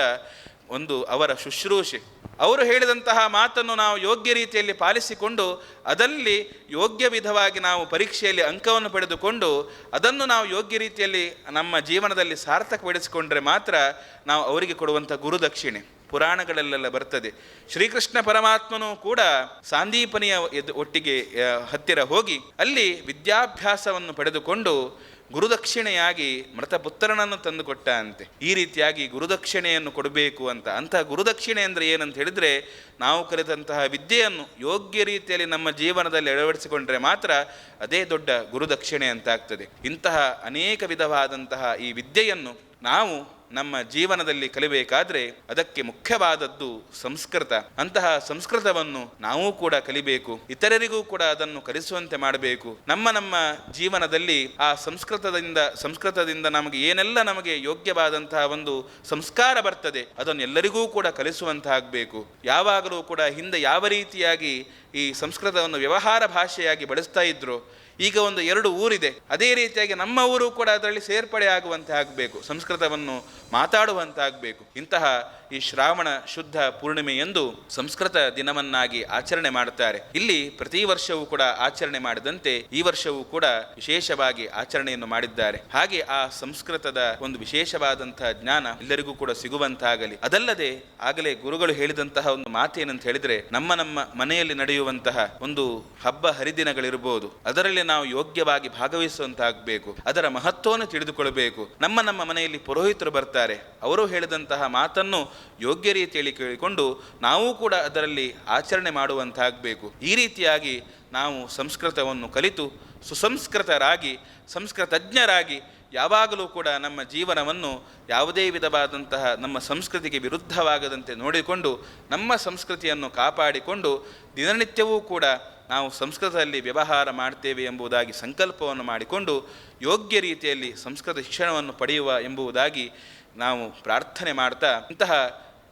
ಒಂದು ಅವರ ಶುಶ್ರೂಷೆ. ಅವರು ಹೇಳಿದಂತಹ ಮಾತನ್ನು ನಾವು ಯೋಗ್ಯ ರೀತಿಯಲ್ಲಿ ಪಾಲಿಸಿಕೊಂಡು ಅದರಲ್ಲಿ ಯೋಗ್ಯ ವಿಧವಾಗಿ ನಾವು ಪರೀಕ್ಷೆಯಲ್ಲಿ ಅಂಕವನ್ನು ಪಡೆದುಕೊಂಡು ಅದನ್ನು ನಾವು ಯೋಗ್ಯ ರೀತಿಯಲ್ಲಿ ನಮ್ಮ ಜೀವನದಲ್ಲಿ ಸಾರ್ಥಕಪಡಿಸಿಕೊಂಡ್ರೆ ಮಾತ್ರ ನಾವು ಅವರಿಗೆ ಕೊಡುವಂಥ ಗುರುದಕ್ಷಿಣೆ. ಪುರಾಣಗಳಲ್ಲೆಲ್ಲ ಬರ್ತದೆ. ಶ್ರೀಕೃಷ್ಣ ಪರಮಾತ್ಮನು ಕೂಡ ಸಾಂದೀಪನಿಯ ಒಟ್ಟಿಗೆ ಹತ್ತಿರ ಹೋಗಿ ಅಲ್ಲಿ ವಿದ್ಯಾಭ್ಯಾಸವನ್ನು ಪಡೆದುಕೊಂಡು ಗುರುದಕ್ಷಿಣೆಯಾಗಿ ಮೃತಪುತ್ರನನ್ನು ತಂದುಕೊಟ್ಟ ಅಂತೆ. ಈ ರೀತಿಯಾಗಿ ಗುರುದಕ್ಷಿಣೆಯನ್ನು ಕೊಡಬೇಕು ಅಂತ. ಅಂತಹ ಗುರುದಕ್ಷಿಣೆ ಅಂದರೆ ಏನಂತ ಹೇಳಿದರೆ, ನಾವು ಕಲಿತಂತಹ ವಿದ್ಯೆಯನ್ನು ಯೋಗ್ಯ ರೀತಿಯಲ್ಲಿ ನಮ್ಮ ಜೀವನದಲ್ಲಿ ಅಳವಡಿಸಿಕೊಂಡ್ರೆ ಮಾತ್ರ ಅದೇ ದೊಡ್ಡ ಗುರುದಕ್ಷಿಣೆ ಅಂತ ಆಗ್ತದೆ. ಇಂತಹ ಅನೇಕ ವಿಧವಾದಂತಹ ಈ ವಿದ್ಯೆಯನ್ನು ನಾವು ನಮ್ಮ ಜೀವನದಲ್ಲಿ ಕಲಿಬೇಕಾದ್ರೆ ಅದಕ್ಕೆ ಮುಖ್ಯವಾದದ್ದು ಸಂಸ್ಕೃತ. ಅಂತಹ ಸಂಸ್ಕೃತವನ್ನು ನಾವು ಕೂಡ ಕಲಿಬೇಕು, ಇತರರಿಗೂ ಕೂಡ ಅದನ್ನು ಕಲಿಸುವಂತೆ ಮಾಡಬೇಕು. ನಮ್ಮ ಜೀವನದಲ್ಲಿ ಆ ಸಂಸ್ಕೃತದಿಂದ ನಮಗೆ ಏನೆಲ್ಲ ನಮಗೆ ಯೋಗ್ಯವಾದಂತಹ ಒಂದು ಸಂಸ್ಕಾರ ಬರ್ತದೆ ಅದನ್ನು ಎಲ್ಲರಿಗೂ ಕೂಡ ಕಲಿಸುವಂತಾಗಬೇಕು. ಯಾವಾಗಲೂ ಕೂಡ ಹಿಂದೆ ಯಾವ ರೀತಿಯಾಗಿ ಈ ಸಂಸ್ಕೃತವನ್ನು ವ್ಯವಹಾರ ಭಾಷೆಯಾಗಿ ಬಳಸ್ತಾ ಇದ್ರು, ಈಗ ಒಂದು 2 ಊರಿದೆ, ಅದೇ ರೀತಿಯಾಗಿ ನಮ್ಮ ಊರು ಕೂಡ ಅದರಲ್ಲಿ ಸೇರ್ಪಡೆ ಆಗುವಂತೆ ಆಗಬೇಕು, ಸಂಸ್ಕೃತವನ್ನು ಮಾತಾಡುವಂತಾಗಬೇಕು. ಇಂತಹ ಈ ಶ್ರಾವಣ ಶುದ್ಧ ಪೂರ್ಣಿಮೆಯಂದು ಸಂಸ್ಕೃತ ದಿನವನ್ನಾಗಿ ಆಚರಣೆ ಮಾಡುತ್ತಾರೆ. ಇಲ್ಲಿ ಪ್ರತಿ ವರ್ಷವೂ ಕೂಡ ಆಚರಣೆ ಮಾಡಿದಂತೆ ಈ ವರ್ಷವೂ ಕೂಡ ವಿಶೇಷವಾಗಿ ಆಚರಣೆಯನ್ನು ಮಾಡಿದ್ದಾರೆ. ಹಾಗೆ ಆ ಸಂಸ್ಕೃತದ ಒಂದು ವಿಶೇಷವಾದಂತಹ ಜ್ಞಾನ ಎಲ್ಲರಿಗೂ ಕೂಡ ಸಿಗುವಂತಾಗಲಿ. ಅದಲ್ಲದೆ ಆಗಲೇ ಗುರುಗಳು ಹೇಳಿದಂತಹ ಒಂದು ಮಾತೇನಂತ ಹೇಳಿದ್ರೆ, ನಮ್ಮ ಮನೆಯಲ್ಲಿ ನಡೆಯುವಂತಹ ಒಂದು ಹಬ್ಬ ಹರಿದಿನಗಳಿರ್ಬೋದು, ಅದರಲ್ಲಿ ನಾವು ಯೋಗ್ಯವಾಗಿ ಭಾಗವಹಿಸುವಂತಾಗಬೇಕು, ಅದರ ಮಹತ್ವವನ್ನು ತಿಳಿದುಕೊಳ್ಳಬೇಕು. ನಮ್ಮ ಮನೆಯಲ್ಲಿ ಪುರೋಹಿತರು ಬರ್ತಾರೆ, ಅವರು ಹೇಳಿದಂತಹ ಮಾತನ್ನು ಯೋಗ್ಯ ರೀತಿಯಲ್ಲಿ ಕೇಳಿಕೊಂಡು ನಾವು ಕೂಡ ಅದರಲ್ಲಿ ಆಚರಣೆ ಮಾಡುವಂತಾಗಬೇಕು. ಈ ರೀತಿಯಾಗಿ ನಾವು ಸಂಸ್ಕೃತವನ್ನು ಕಲಿತು ಸುಸಂಸ್ಕೃತರಾಗಿ ಸಂಸ್ಕೃತಜ್ಞರಾಗಿ ಯಾವಾಗಲೂ ಕೂಡ ನಮ್ಮ ಜೀವನವನ್ನು ಯಾವುದೇ ವಿಧವಾದಂತಹ ನಮ್ಮ ಸಂಸ್ಕೃತಿಗೆ ವಿರುದ್ಧವಾಗದಂತೆ ನೋಡಿಕೊಂಡು ನಮ್ಮ ಸಂಸ್ಕೃತಿಯನ್ನು ಕಾಪಾಡಿಕೊಂಡು ದಿನನಿತ್ಯವೂ ಕೂಡ ನಾವು ಸಂಸ್ಕೃತದಲ್ಲಿ ವ್ಯವಹಾರ ಮಾಡ್ತೇವೆ ಎಂಬುದಾಗಿ ಸಂಕಲ್ಪವನ್ನು ಮಾಡಿಕೊಂಡು ಯೋಗ್ಯ ರೀತಿಯಲ್ಲಿ ಸಂಸ್ಕೃತ ಶಿಕ್ಷಣವನ್ನು ಪಡೆಯುವ ಎಂಬುದಾಗಿ ನಾವು ಪ್ರಾರ್ಥನೆ ಮಾಡ್ತಾ, ಇಂತಹ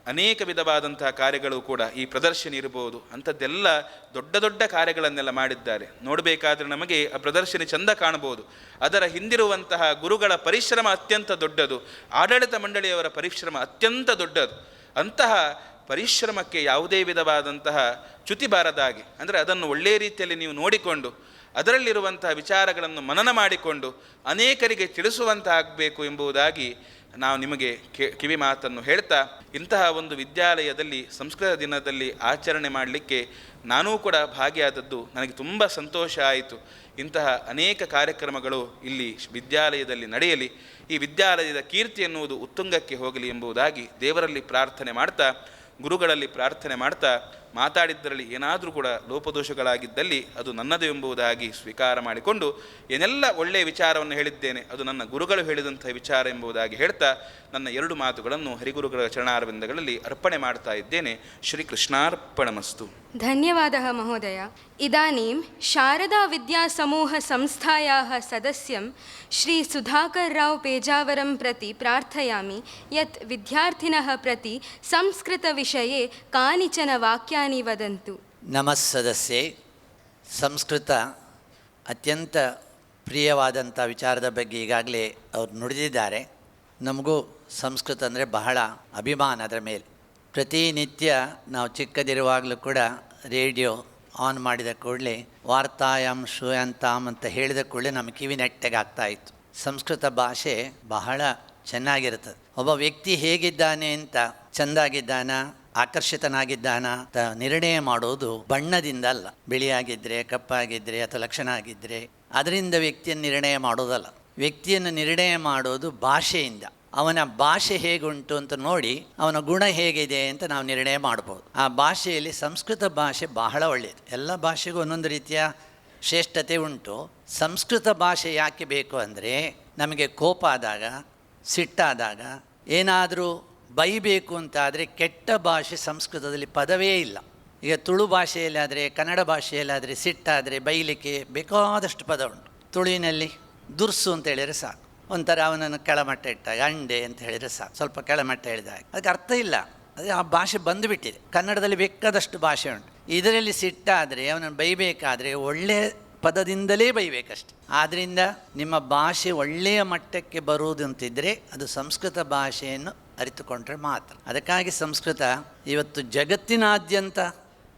ಅನೇಕ ವಿಧವಾದಂತಹ ಕಾರ್ಯಗಳು ಕೂಡ ಈ ಪ್ರದರ್ಶನ ಇರಬಹುದು, ಅಂಥದ್ದೆಲ್ಲ ದೊಡ್ಡ ದೊಡ್ಡ ಕಾರ್ಯಗಳನ್ನೆಲ್ಲ ಮಾಡಿದ್ದಾರೆ. ನೋಡಬೇಕಾದ್ರೆ ನಮಗೆ ಆ ಪ್ರದರ್ಶನ ಚಂದ ಕಾಣಬಹುದು, ಅದರ ಹಿಂದಿರುವಂತಹ ಗುರುಗಳ ಪರಿಶ್ರಮ ಅತ್ಯಂತ ದೊಡ್ಡದು, ಆಡಳಿತ ಮಂಡಳಿಯವರ ಪರಿಶ್ರಮ ಅತ್ಯಂತ ದೊಡ್ಡದು. ಅಂತಹ ಪರಿಶ್ರಮಕ್ಕೆ ಯಾವುದೇ ವಿಧವಾದಂತಹ ಚ್ಯುತಿ ಬಾರದಾಗಿ, ಅಂದರೆ ಅದನ್ನು ಒಳ್ಳೆಯ ರೀತಿಯಲ್ಲಿ ನೀವು ನೋಡಿಕೊಂಡು ಅದರಲ್ಲಿರುವಂತಹ ವಿಚಾರಗಳನ್ನು ಮನನ ಮಾಡಿಕೊಂಡು ಅನೇಕರಿಗೆ ತಿಳಿಸುವಂತಾಗಬೇಕು ಎಂಬುದಾಗಿ ನಾವು ನಿಮಗೆ ಕಿವಿ ಮಾತನ್ನು ಹೇಳ್ತಾ, ಇಂತಹ ಒಂದು ವಿದ್ಯಾಲಯದಲ್ಲಿ ಸಂಸ್ಕೃತ ದಿನದಲ್ಲಿ ಆಚರಣೆ ಮಾಡಲಿಕ್ಕೆ ನಾನೂ ಕೂಡ ಭಾಗಿಯಾದದ್ದು ನನಗೆ ತುಂಬ ಸಂತೋಷ ಆಯಿತು. ಇಂತಹ ಅನೇಕ ಕಾರ್ಯಕ್ರಮಗಳು ಇಲ್ಲಿ ವಿದ್ಯಾಲಯದಲ್ಲಿ ನಡೆಯಲಿ, ಈ ವಿದ್ಯಾಲಯದ ಕೀರ್ತಿ ಎನ್ನುವುದು ಉತ್ತುಂಗಕ್ಕೆ ಹೋಗಲಿ ಎಂಬುದಾಗಿ ದೇವರಲ್ಲಿ ಪ್ರಾರ್ಥನೆ ಮಾಡ್ತಾ, ಗುರುಗಳಲ್ಲಿ ಪ್ರಾರ್ಥನೆ ಮಾಡ್ತಾ, ಮಾತಾಡಿದ್ದರಲ್ಲಿ ಏನಾದರೂ ಕೂಡ ಲೋಪದೋಷಗಳಾಗಿದ್ದಲ್ಲಿ ಅದು ನನ್ನದು ಎಂಬುದಾಗಿ ಸ್ವೀಕಾರ ಮಾಡಿಕೊಂಡು ಏನೆಲ್ಲ ಒಳ್ಳೆಯ ವಿಚಾರವನ್ನು ಹೇಳಿದ್ದೇನೆ ಅದು ನನ್ನ ಗುರುಗಳು ಹೇಳಿದಂಥ ವಿಚಾರ ಎಂಬುದಾಗಿ ಹೇಳ್ತಾ ನನ್ನ 2 ಮಾತುಗಳನ್ನು ಹರಿಗುರುಗಳ ಚರಣಾರವಿಂದಗಳಲ್ಲಿ ಅರ್ಪಣೆ ಮಾಡ್ತಾ ಇದ್ದೇನೆ. ಶ್ರೀಕೃಷ್ಣಾರ್ಪಣಮಸ್ತು. ಧನ್ಯವಾದः ಮಹೋದಯ. ಇದಾनीಂ ಶಾರದಾ ವಿದ್ಯಾಸಮೂಹ ಸಂಸ್ಥಾಯಾः ಸದಸ್ಯಂ ಶ್ರೀ ಸುಧಾಕರ್ ರಾವ್ ಪೇಜಾವರಂ ಪ್ರತಿ ಪ್ರಾರ್ಥಯಾಮಿ ಯತ್ ವಿದ್ಯಾರ್ಥಿನಃ ಪ್ರತಿ ಸಂಸ್ಕೃತ ವಿಷಯೇ ಕಾನಿಚನ ವಾಕ್ಯಾನಿ ವದಂತು. ನಮಃ ಸದಸ್ಯೆ. ಸಂಸ್ಕೃತ ಅತ್ಯಂತ ಪ್ರಿಯವಾದಂಥ ವಿಚಾರದ ಬಗ್ಗೆ ಈಗಾಗಲೇ ಅವರು ನುಡಿದಿದ್ದಾರೆ. ನಮಗೂ ಸಂಸ್ಕೃತ ಅಂದರೆ ಬಹಳ ಅಭಿಮಾನ ಅದರ ಮೇಲೆ. ಪ್ರತಿನಿತ್ಯ ನಾವು ಚಿಕ್ಕದಿರುವಾಗಲೂ ಕೂಡ ರೇಡಿಯೋ ಆನ್ ಮಾಡಿದ ಕೂಡಲೇ ವಾರ್ತಾಯಾಮ್ ಶ್ರೂಯಂತಾಮ್ ಅಂತ ಹೇಳಿದ ಕೂಡಲೇ ನಮ್ಮ ಕಿವಿ ನೆಟ್ಟಗಾಗ್ತಾಯಿತ್ತು. ಸಂಸ್ಕೃತ ಭಾಷೆ ಬಹಳ ಚೆನ್ನಾಗಿರ್ತದೆ. ಒಬ್ಬ ವ್ಯಕ್ತಿ ಹೇಗಿದ್ದಾನೆ ಅಂತ, ಚೆಂದಾಗಿದ್ದಾನ, ಆಕರ್ಷಿತನಾಗಿದ್ದಾನ ಅಂತ ನಿರ್ಣಯ ಮಾಡೋದು ಬಣ್ಣದಿಂದ ಅಲ್ಲ. ಬಿಳಿಯಾಗಿದ್ದರೆ, ಕಪ್ಪಾಗಿದ್ದರೆ ಅಥವಾ ಲಕ್ಷಣ ಆಗಿದ್ದರೆ ಅದರಿಂದ ವ್ಯಕ್ತಿಯನ್ನು ನಿರ್ಣಯ ಮಾಡೋದಲ್ಲ. ವ್ಯಕ್ತಿಯನ್ನು ನಿರ್ಣಯ ಮಾಡೋದು ಭಾಷೆಯಿಂದ. ಅವನ ಭಾಷೆ ಹೇಗುಂಟು ಅಂತ ನೋಡಿ ಅವನ ಗುಣ ಹೇಗಿದೆ ಅಂತ ನಾವು ನಿರ್ಣಯ ಮಾಡ್ಬೋದು. ಆ ಭಾಷೆಯಲ್ಲಿ ಸಂಸ್ಕೃತ ಭಾಷೆ ಬಹಳ ಒಳ್ಳೆಯದು. ಎಲ್ಲ ಭಾಷೆಗೂ ಒಂದೊಂದು ರೀತಿಯ ಶ್ರೇಷ್ಠತೆ ಉಂಟು. ಸಂಸ್ಕೃತ ಭಾಷೆ ಯಾಕೆ ಬೇಕು ಅಂದರೆ, ನಮಗೆ ಕೋಪ ಆದಾಗ, ಸಿಟ್ಟಾದಾಗ, ಏನಾದರೂ ಬೈಬೇಕು ಅಂತಾದರೆ ಕೆಟ್ಟ ಭಾಷೆ ಸಂಸ್ಕೃತದಲ್ಲಿ ಪದವೇ ಇಲ್ಲ. ಈಗ ತುಳು ಭಾಷೆಯಲ್ಲಾದರೆ, ಕನ್ನಡ ಭಾಷೆಯಲ್ಲಾದರೆ ಸಿಟ್ಟಾದರೆ ಬೈಲಿಕ್ಕೆ ಬೇಕಾದಷ್ಟು ಪದ ಉಂಟು. ತುಳುವಿನಲ್ಲಿ ದುರ್ಸು ಅಂತ ಹೇಳಿದರೆ ಸಾಕು, ಒಂಥರ ಅವನನ್ನು ಕೆಳಮಟ್ಟ ಇಟ್ಟಾಗ, ಅಂಡೆ ಅಂತ ಹೇಳಿದರೆ ಸಾಕು, ಸ್ವಲ್ಪ ಕೆಳಮಟ್ಟ ಹೇಳಿದಾಗ ಅದಕ್ಕೆ ಅರ್ಥ ಇಲ್ಲ. ಅದೇ ಆ ಭಾಷೆ ಬಂದುಬಿಟ್ಟಿದೆ. ಕನ್ನಡದಲ್ಲಿ ಬೇಕಾದಷ್ಟು ಭಾಷೆ ಉಂಟು. ಇದರಲ್ಲಿ ಸಿಟ್ಟಾದರೆ, ಅವನನ್ನು ಬೈಬೇಕಾದ್ರೆ ಒಳ್ಳೆಯ ಪದದಿಂದಲೇ ಬೈಬೇಕಷ್ಟೆ. ಆದ್ದರಿಂದ ನಿಮ್ಮ ಭಾಷೆ ಒಳ್ಳೆಯ ಮಟ್ಟಕ್ಕೆ ಬರುವುದಂತಿದ್ದರೆ ಅದು ಸಂಸ್ಕೃತ ಭಾಷೆಯನ್ನು ಅರಿತುಕೊಂಡ್ರೆ ಮಾತ್ರ. ಅದಕ್ಕಾಗಿ ಸಂಸ್ಕೃತ ಇವತ್ತು ಜಗತ್ತಿನಾದ್ಯಂತ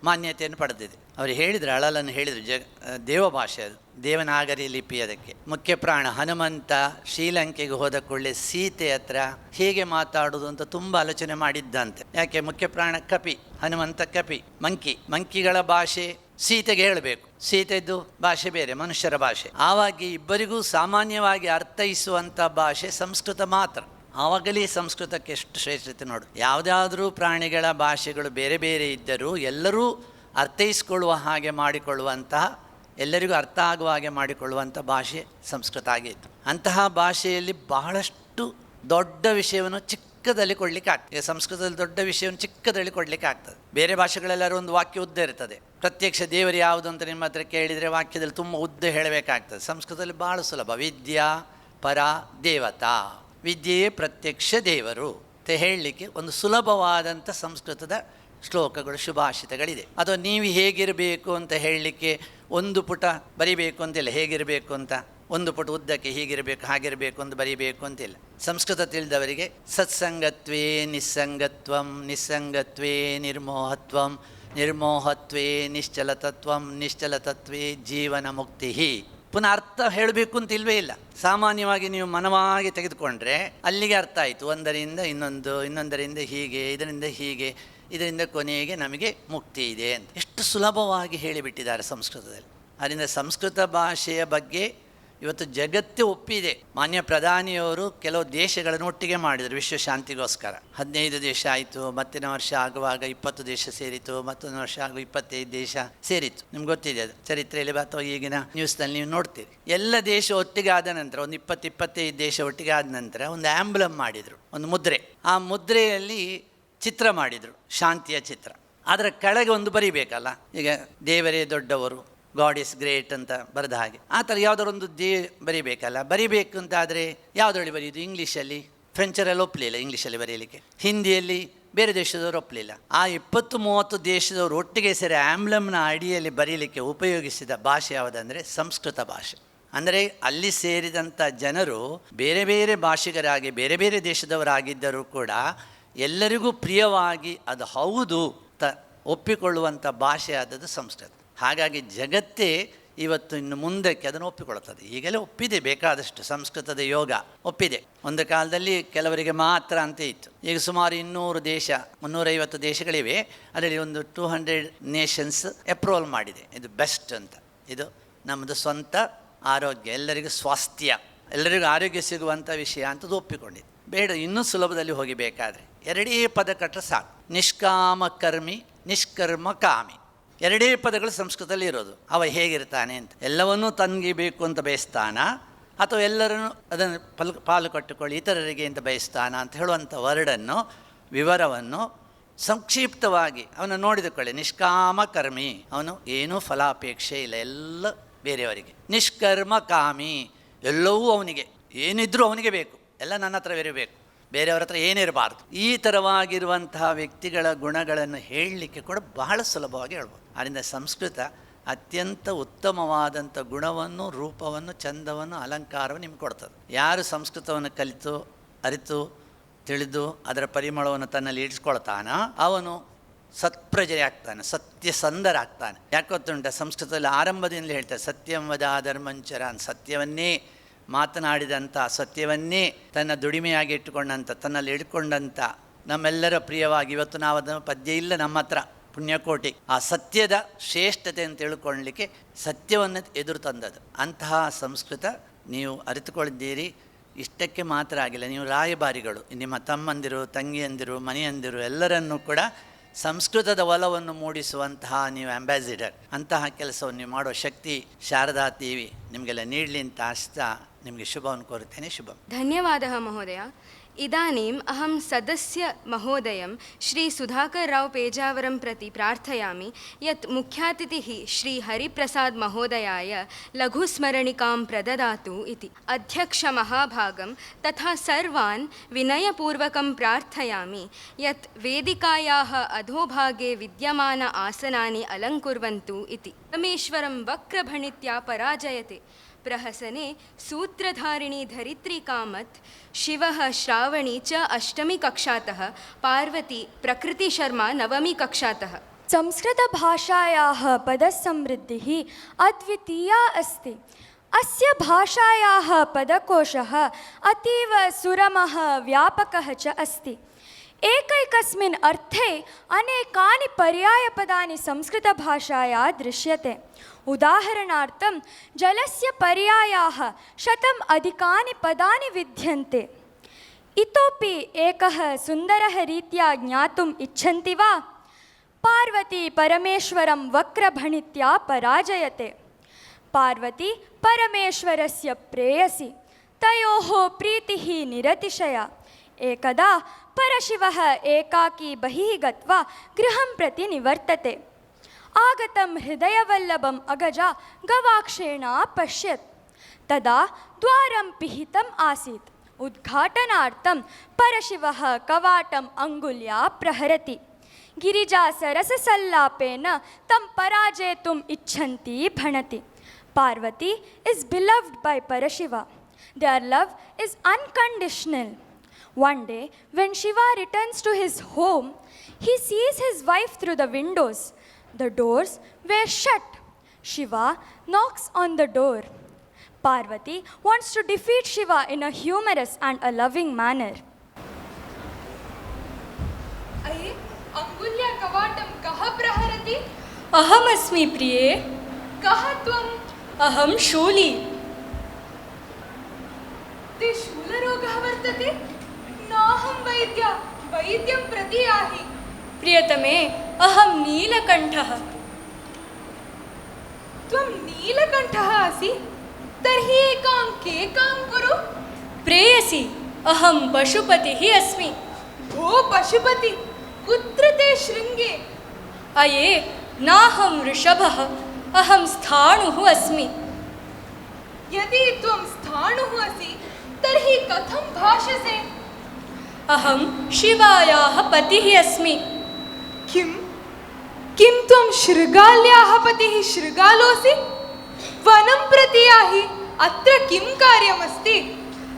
ಮಾನ್ಯತೆಯನ್ನು ಪಡೆದಿದೆ. ಅವರು ಹೇಳಿದರು, ಅಳಲನ್ನು ಹೇಳಿದರು, ದೇವ ಭಾಷೆ ಅದು, ದೇವನಾಗರಿ ಲಿಪಿ. ಅದಕ್ಕೆ ಮುಖ್ಯ ಪ್ರಾಣ ಹನುಮಂತ ಶ್ರೀಲಂಕೆಗೆ ಹೋದ ಕೂಡಲೇ ಸೀತೆ ಹತ್ರ ಹೇಗೆ ಮಾತಾಡೋದು ಅಂತ ತುಂಬ ಆಲೋಚನೆ ಮಾಡಿದ್ದಂತೆ. ಯಾಕೆ? ಮುಖ್ಯ ಪ್ರಾಣ ಕಪಿ, ಹನುಮಂತ ಕಪಿ, ಮಂಕಿಗಳ ಭಾಷೆ ಸೀತೆಗೆ ಹೇಳಬೇಕು, ಸೀತೆದ್ದು ಭಾಷೆ ಬೇರೆ, ಮನುಷ್ಯರ ಭಾಷೆ. ಆವಾಗ ಇಬ್ಬರಿಗೂ ಸಾಮಾನ್ಯವಾಗಿ ಅರ್ಥೈಸುವಂಥ ಭಾಷೆ ಸಂಸ್ಕೃತ ಮಾತ್ರ. ಆವಾಗಲೇ ಸಂಸ್ಕೃತಕ್ಕೆ ಎಷ್ಟು ಶ್ರೇಷ್ಠತೆ ನೋಡು. ಯಾವುದಾದ್ರೂ ಪ್ರಾಣಿಗಳ ಭಾಷೆಗಳು ಬೇರೆ ಬೇರೆ ಇದ್ದರೂ ಎಲ್ಲರೂ ಅರ್ಥೈಸಿಕೊಳ್ಳುವ ಹಾಗೆ ಮಾಡಿಕೊಳ್ಳುವಂತಹ, ಎಲ್ಲರಿಗೂ ಅರ್ಥ ಆಗುವ ಹಾಗೆ ಮಾಡಿಕೊಳ್ಳುವಂಥ ಭಾಷೆ ಸಂಸ್ಕೃತ ಆಗಿತ್ತು. ಅಂತಹ ಭಾಷೆಯಲ್ಲಿ ಬಹಳಷ್ಟು ದೊಡ್ಡ ವಿಷಯವನ್ನು ಚಿಕ್ಕದಲ್ಲಿ ಕೊಡಲಿಕ್ಕೆ ಆಗ್ತದೆ. ಈಗ ಸಂಸ್ಕೃತದಲ್ಲಿ ದೊಡ್ಡ ವಿಷಯವನ್ನು ಚಿಕ್ಕದಲ್ಲಿ ಕೊಡಲಿಕ್ಕೆ ಆಗ್ತದೆ. ಬೇರೆ ಭಾಷೆಗಳೆಲ್ಲರೂ ಒಂದು ವಾಕ್ಯ ಉದ್ದ ಇರ್ತದೆ. ಪ್ರತ್ಯಕ್ಷ ದೇವರು ಯಾವುದು ಅಂತ ನಿಮ್ಮ ಹತ್ರ ಕೇಳಿದರೆ ವಾಕ್ಯದಲ್ಲಿ ತುಂಬ ಉದ್ದ ಹೇಳಬೇಕಾಗ್ತದೆ. ಸಂಸ್ಕೃತದಲ್ಲಿ ಭಾಳ ಸುಲಭ. ವಿದ್ಯಾ ಪರ ದೇವತಾ, ವಿದ್ಯೆಯೇ ಪ್ರತ್ಯಕ್ಷ ದೇವರು ಅಂತ ಹೇಳಲಿಕ್ಕೆ ಒಂದು ಸುಲಭವಾದಂಥ ಸಂಸ್ಕೃತದ ಶ್ಲೋಕಗಳು, ಶುಭಾಷಿತಗಳಿದೆ. ಅಥವಾ ನೀವು ಹೇಗಿರಬೇಕು ಅಂತ ಹೇಳಲಿಕ್ಕೆ ಒಂದು ಪುಟ ಬರಿಬೇಕು ಅಂತಿಲ್ಲ. ಹೇಗಿರಬೇಕು ಅಂತ ಒಂದು ಪುಟ ಉದ್ದಕ್ಕೆ ಹೀಗಿರಬೇಕು ಹಾಗಿರಬೇಕು ಅಂತ ಬರಿಬೇಕು ಅಂತಿಲ್ಲ. ಸಂಸ್ಕೃತ ತಿಳಿದವರಿಗೆ ಸತ್ಸಂಗತ್ವೇ ನಿಸ್ಸಂಗತ್ವಂ, ನಿಸ್ಸಂಗತ್ವೇ ನಿರ್ಮೋಹತ್ವಂ, ನಿರ್ಮೋಹತ್ವೇ ನಿಶ್ಚಲತತ್ವಂ, ನಿಶ್ಚಲತತ್ವೇ ಜೀವನ ಮುಕ್ತಿ. ಪುನಃ ಅರ್ಥ ಹೇಳಬೇಕು ಅಂತ ಇಲ್ವೇ ಇಲ್ಲ. ಸಾಮಾನ್ಯವಾಗಿ ನೀವು ಮನವಾಗಿ ತೆಗೆದುಕೊಂಡ್ರೆ ಅಲ್ಲಿಗೆ ಅರ್ಥ ಆಯಿತು. ಒಂದರಿಂದ ಇನ್ನೊಂದು, ಇನ್ನೊಂದರಿಂದ ಹೀಗೆ, ಇದರಿಂದ ಹೀಗೆ, ಇದರಿಂದ ಕೊನೆಗೆ ನಮಗೆ ಮುಕ್ತಿ ಇದೆ ಅಂತ ಎಷ್ಟು ಸುಲಭವಾಗಿ ಹೇಳಿಬಿಟ್ಟಿದ್ದಾರೆ ಸಂಸ್ಕೃತದಲ್ಲಿ. ಅದರಿಂದ ಸಂಸ್ಕೃತ ಭಾಷೆಯ ಬಗ್ಗೆ ಇವತ್ತು ಜಗತ್ತೇ ಒಪ್ಪಿದೆ. ಮಾನ್ಯ ಪ್ರಧಾನಿಯವರು ಕೆಲವು ದೇಶಗಳನ್ನು ಒಟ್ಟಿಗೆ ಮಾಡಿದರು ವಿಶ್ವಶಾಂತಿಗೋಸ್ಕರ. 15 ದೇಶ ಆಯಿತು, ಮತ್ತಿನ ವರ್ಷ ಆಗುವಾಗ 20 ದೇಶ ಸೇರಿತು, ಮತ್ತೊಂದು ವರ್ಷ ಆಗುವ 25 ದೇಶ ಸೇರಿತು. ನಿಮ್ಗೆ ಗೊತ್ತಿದೆ ಅದು ಚರಿತ್ರೆಯಲ್ಲಿ ಅಥವಾ ಈಗಿನ ನ್ಯೂಸ್ನಲ್ಲಿ ನೀವು ನೋಡ್ತೀರಿ. ಎಲ್ಲ ದೇಶ ಒಟ್ಟಿಗೆ ಆದ ನಂತರ ಒಂದು 20-25 ದೇಶ ಒಟ್ಟಿಗೆ ಆದ ನಂತರ ಒಂದು ಆ್ಯಂಬ್ಲಮ್ ಮಾಡಿದರು, ಒಂದು ಮುದ್ರೆ. ಆ ಮುದ್ರೆಯಲ್ಲಿ ಚಿತ್ರ ಮಾಡಿದರು, ಶಾಂತಿಯ ಚಿತ್ರ. ಅದರ ಕೆಳಗೆ ಒಂದು ಬರಿಬೇಕಲ್ಲ, ಈಗ ದೇವರೇ ದೊಡ್ಡವರು, ಗಾಡ್ ಇಸ್ ಗ್ರೇಟ್ ಅಂತ ಬರೆದ ಹಾಗೆ ಆ ಥರ ಯಾವುದಾರೊಂದು ಬರಿಬೇಕಲ್ಲ. ಬರಿಬೇಕು ಅಂತಾದರೆ ಯಾವುದರಲ್ಲಿ ಬರೆಯೋದು? ಇಂಗ್ಲೀಷಲ್ಲಿ, ಫ್ರೆಂಚರಲ್ಲಿ ಒಪ್ಪಲಿಲ್ಲ ಇಂಗ್ಲೀಷಲ್ಲಿ ಬರೀಲಿಕ್ಕೆ, ಹಿಂದಿಯಲ್ಲಿ ಬೇರೆ ದೇಶದವರು ಒಪ್ಪಲಿಲ್ಲ. ಆ 20-30 ದೇಶದವರು ಒಟ್ಟಿಗೆ ಸೇರಿ ಆ್ಯಂಬ್ಲಮ್ನ ಅಡಿಯಲ್ಲಿ ಬರೀಲಿಕ್ಕೆ ಉಪಯೋಗಿಸಿದ ಭಾಷೆ ಯಾವುದಂದರೆ ಸಂಸ್ಕೃತ ಭಾಷೆ. ಅಂದರೆ ಅಲ್ಲಿ ಸೇರಿದಂಥ ಜನರು ಬೇರೆ ಬೇರೆ ಭಾಷಿಗರಾಗಿ ಬೇರೆ ಬೇರೆ ದೇಶದವರಾಗಿದ್ದರೂ ಕೂಡ ಎಲ್ಲರಿಗೂ ಪ್ರಿಯವಾಗಿ ಅದು ಹೌದು ಒಪ್ಪಿಕೊಳ್ಳುವಂಥ ಭಾಷೆ ಆದದ್ದು ಸಂಸ್ಕೃತ. ಹಾಗಾಗಿ ಜಗತ್ತೇ ಇವತ್ತು ಇನ್ನು ಮುಂದಕ್ಕೆ ಅದನ್ನು ಒಪ್ಪಿಕೊಳ್ಳುತ್ತದೆ. ಈಗಲೇ ಒಪ್ಪಿದೆ ಬೇಕಾದಷ್ಟು. ಸಂಸ್ಕೃತದ ಯೋಗ ಒಪ್ಪಿದೆ. ಒಂದು ಕಾಲದಲ್ಲಿ ಕೆಲವರಿಗೆ ಮಾತ್ರ ಅಂತ ಇತ್ತು. ಈಗ ಸುಮಾರು 200 ದೇಶ, 350 ದೇಶಗಳಿವೆ. ಅದರಲ್ಲಿ ಒಂದು 200 ನೇಷನ್ಸ್ ಅಪ್ರೂವಲ್ ಮಾಡಿದೆ, ಇದು ಬೆಸ್ಟ್ ಅಂತ. ಇದು ನಮ್ಮದು ಸ್ವಂತ ಆರೋಗ್ಯ, ಎಲ್ಲರಿಗೂ ಸ್ವಾಸ್ಥ್ಯ, ಎಲ್ಲರಿಗೂ ಆರೋಗ್ಯ ಸಿಗುವಂಥ ವಿಷಯ ಅಂತದ್ದು ಒಪ್ಪಿಕೊಂಡಿದೆ. ಬೇಡ, ಇನ್ನೂ ಸುಲಭದಲ್ಲಿ ಹೋಗಿಬೇಕಾದ್ರೆ 2 ಪದ ಕಟ್ಟರೆ ಸಾಕು. ನಿಷ್ಕಾಮ ಕರ್ಮಿ, ನಿಷ್ಕರ್ಮ ಕಾಮಿ. 2 ಪದಗಳು ಸಂಸ್ಕೃತದಲ್ಲಿ ಇರೋದು. ಅವ ಹೇಗಿರ್ತಾನೆ ಅಂತ, ಎಲ್ಲವನ್ನೂ ತನಗೆ ಬೇಕು ಅಂತ ಬಯಸ್ತಾನ ಅಥವಾ ಎಲ್ಲರನ್ನು ಅದನ್ನು ಪಾಲು ಕಟ್ಟಿಕೊಳ್ಳಿ ಇತರರಿಗೆ ಅಂತ ಬಯಸ್ತಾನ ಅಂತ ಹೇಳುವಂಥ ವರ್ಡನ್ನು, ವಿವರವನ್ನು ಸಂಕ್ಷಿಪ್ತವಾಗಿ ಅವನು ನೋಡಿದುಕೊಳ್ಳಿ. ನಿಷ್ಕಾಮ ಕರ್ಮಿ, ಅವನು ಏನೂ ಫಲಾಪೇಕ್ಷೆ ಇಲ್ಲ, ಎಲ್ಲ ಬೇರೆಯವರಿಗೆ. ನಿಷ್ಕರ್ಮ ಕಾಮಿ, ಎಲ್ಲವೂ ಅವನಿಗೆ, ಏನಿದ್ರೂ ಅವನಿಗೆ ಬೇಕು, ಎಲ್ಲ ನನ್ನ ಹತ್ರ ಇರಬೇಕು, ಬೇರೆಯವ್ರ ಹತ್ರ ಏನಿರಬಾರ್ದು. ಈ ಥರವಾಗಿರುವಂತಹ ವ್ಯಕ್ತಿಗಳ ಗುಣಗಳನ್ನು ಹೇಳಲಿಕ್ಕೆ ಕೂಡ ಬಹಳ ಸುಲಭವಾಗಿ ಹೇಳ್ಬೋದು. ಆದ್ದರಿಂದ ಸಂಸ್ಕೃತ ಅತ್ಯಂತ ಉತ್ತಮವಾದಂಥ ಗುಣವನ್ನು, ರೂಪವನ್ನು, ಚಂದವನ್ನು, ಅಲಂಕಾರವನ್ನು ನಿಮ್ಗೆ ಕೊಡ್ತದೆ. ಯಾರು ಸಂಸ್ಕೃತವನ್ನು ಕಲಿತು ಅರಿತು ತಿಳಿದು ಅದರ ಪರಿಮಳವನ್ನು ತನ್ನಲ್ಲಿ ಇಡಿಸ್ಕೊಳ್ತಾನೋ ಅವನು ಸತ್ಪ್ರಜೆ ಆಗ್ತಾನೆ, ಸತ್ಯಸಂಧರಾಗ್ತಾನೆ. ಯಾಕೆ ಗೊತ್ತುಂಟ, ಸಂಸ್ಕೃತದಲ್ಲಿ ಆರಂಭದಿಂದಲೇ ಹೇಳ್ತಾರೆ ಸತ್ಯಂ ವದ ಧರ್ಮಂಚರ. ಸತ್ಯವನ್ನೇ ಮಾತನಾಡಿದಂಥ, ಸತ್ಯವನ್ನೇ ತನ್ನ ದುಡಿಮೆಯಾಗಿ ಇಟ್ಟುಕೊಂಡಂಥ, ತನ್ನಲ್ಲಿ ಇಟ್ಕೊಂಡಂಥ ನಮ್ಮೆಲ್ಲರ ಪ್ರಿಯವಾಗಿ, ಇವತ್ತು ನಾವು ಅದನ್ನು ಪದ್ಯ ಇಲ್ಲ ನಮ್ಮ ಹತ್ರ, ಪುಣ್ಯಕೋಟಿ. ಆ ಸತ್ಯದ ಶ್ರೇಷ್ಠತೆ ಅಂತ ತಿಳ್ಕೊಳ್ಳಲಿಕ್ಕೆ ಸತ್ಯವನ್ನು ಎದುರು ತಂದದ್ದು. ಅಂತಹ ಸಂಸ್ಕೃತ ನೀವು ಅರಿತುಕೊಂಡಿದ್ದೀರಿ. ಇಷ್ಟಕ್ಕೆ ಮಾತ್ರ ಆಗಿಲ್ಲ, ನೀವು ರಾಯಭಾರಿಗಳು. ನಿಮ್ಮ ತಮ್ಮಂದಿರು, ತಂಗಿಯಂದಿರು, ಮನೆಯಂದಿರು ಎಲ್ಲರನ್ನೂ ಕೂಡ ಸಂಸ್ಕೃತದ ಒಲವನ್ನು ಮೂಡಿಸುವಂತಹ ನೀವು ಅಂಬಾಸಿಡರ್. ಅಂತಹ ಕೆಲಸವನ್ನು ನೀವು ಮಾಡೋ ಶಕ್ತಿ ಶಾರದಾ ದೇವಿ ನಿಮಗೆಲ್ಲ ನೀಡಲಿ ಅಂತ ಆಸ್ತಾ ನಿಮಗೆ ಶುಭವನ್ನು ಕೋರುತ್ತೇನೆ. ಶುಭಂ. ಧನ್ಯವಾದः ಮಹೋದಯ. इदानीम् अहं सदस्यमहोदयं श्रीसुधाकरराव् पेजावरं प्रति प्रार्थयामि यत् मुख्यातिथिः श्रीहरिप्रसादमहोदयाय लघुस्मरणिकां प्रददातु इति। अध्यक्षमहाभागं तथा सर्वान् विनयपूर्वकं प्रार्थयामि यत् वेदिकायाः अधोभागे विद्यमान आसनानि अलङ्कुर्वन्तु इति। परमेश्वरं वक्रभणित्या पराजयते। प्रहसने सूत्रधारिणी धरित्रीकामत्, शिवः श्रावणी च अष्टमी कक्षातः, पार्वती प्रकृतिशर्मा नवमी कक्षातः। संस्कृतभाषायाः पदसमृद्धिः अद्वितीया अस्ति। अस्य भाषायाः पदकोशः अतीव सुरमः व्यापकः च अस्ति। एकैकस्मिन् अर्थे अनेकानि पर्यायपदानि संस्कृतभाषाया दृश्यते। उदाहरणार्थं जलस्य पर्यायाः 100 अधिकानि पदानि विद्यन्ते। इतोपि एकः सुन्दरः रीत्या ज्ञातुम् इच्छन्ति वा? पार्वती परमेश्वरं वक्रभणित्या पराजयते। पार्वती परमेश्वरस्य प्रेयसी, तयोः प्रीतिः निरतिशया। एकदा परशिवः एकाकी बहिः गत्वा गृहं प्रति निवर्तते। आगतं हृदयवल्लभम् अगजा गवाक्षेण अपश्यत्। तदा द्वारं पिहितम् आसीत्। उद्घाटनार्थं परशिवः कवाटम् अङ्गुल्या प्रहरति। गिरिजा सरससल्लापेन तं पराजेतुम् इच्छन्ती भणति। Parvati is beloved by Parashiva. Their love is unconditional. One day, when Shiva returns to his home, he sees his wife through the windows. The doors were shut. Shiva knocks on the door. Parvati wants to defeat Shiva in a humorous and a loving manner. अये अङ्गुल्या कवाटं कः प्रहरति? अहमस्मि प्रिये। कः त्वम्? अहं शूली। ते शूलरोगः वर्तते? नाहं वैद्या, वैद्यं प्रति याहि। प्रियतमे, अहं नीलकण्ठः। त्वं नीलकण्ठः असि? तर्हि एकां केकां कुरु। प्रेयसी, अहं पशुपतिः अस्मि। भो पशुपति, कुत्र ते शृङ्गे? अये, नाहं वृषभः, अहं स्थाणुः अस्मि। यदि त्वं स्थाणुः असि तर्हि कथं भाषसे? अहं शिवायाः पतिः अस्मि। किं त्वं शृगाल्याः पतिः शृगालोऽसि? वनं प्रति याहि, अत्र किं कार्यमस्ति?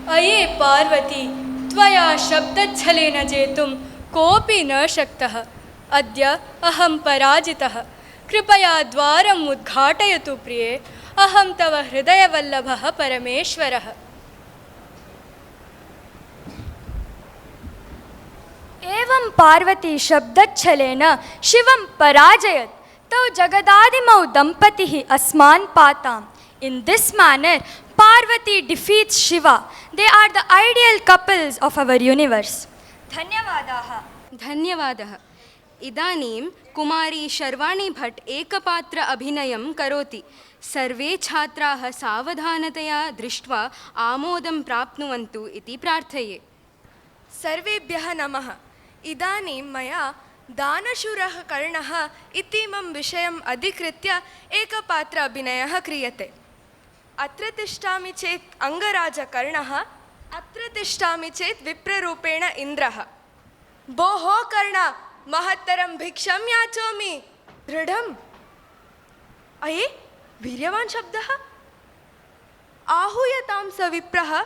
अये पार्वती, त्वया शब्दच्छलेन जेतुं कोऽपि न शक्तः। अद्य अहं पराजितः। कृपया द्वारम् उद्घाटयतु प्रिये। अहं तव हृदयवल्लभः परमेश्वरः। एवं पार्वती शब्दच्छलेन शिवं पराजयत्। तौ जगदादिमौ दम्पतिः अस्मान् पाताम्। In this manner, Parvati defeats Shiva. They are the ideal couples of our universe. धन्यवादाः। धन्यवादः। इदानीं कुमारी शर्वाणी भट् एकपात्र अभिनयं करोति। सर्वे छात्राः सावधानतया दृष्ट्वा आमोदं प्राप्नुवन्तु इति प्रार्थये। सर्वेभ्यः नमः। इदानीं मया दानशूरः कर्णः इतीमं विषयम् अधिकृत्य एकपात्र अभिनयः क्रियते। अत्र तिष्ठामि चेत् अङ्गराजकर्णः, अत्र तिष्ठामि चेत् विप्ररूपेण इन्द्रः। भोः कर्ण, महत्तरं भिक्षं याचोमि। दृढम्। अये वीर्यवान् शब्दः। आहूयतां स विप्रः।